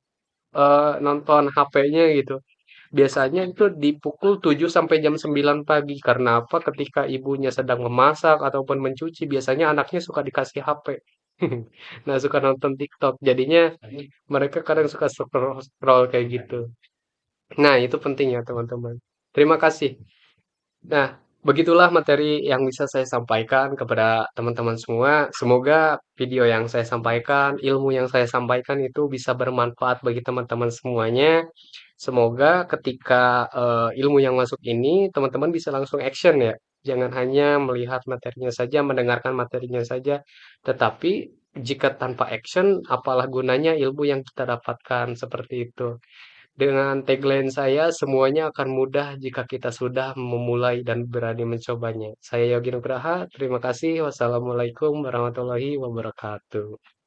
nonton HP-nya gitu? Biasanya itu di pukul 7 sampai jam 9 pagi. Karena apa? Ketika ibunya sedang memasak ataupun mencuci, biasanya anaknya suka dikasih HP. Nah, suka nonton TikTok. Jadinya mereka kadang suka scroll kayak gitu. Nah, itu penting ya, teman-teman. Terima kasih. Nah, Begitulah materi yang bisa saya sampaikan kepada teman-teman semua. Semoga video yang saya sampaikan, ilmu yang saya sampaikan itu bisa bermanfaat bagi teman-teman semuanya. Semoga ketika ilmu yang masuk ini, teman-teman bisa langsung action ya. Jangan hanya melihat materinya saja, mendengarkan materinya saja, tetapi jika tanpa action, apalah gunanya ilmu yang kita dapatkan seperti itu. Dengan tagline saya, semuanya akan mudah jika kita sudah memulai dan berani mencobanya. Saya Yogi Nugraha, terima kasih. Wassalamualaikum warahmatullahi wabarakatuh.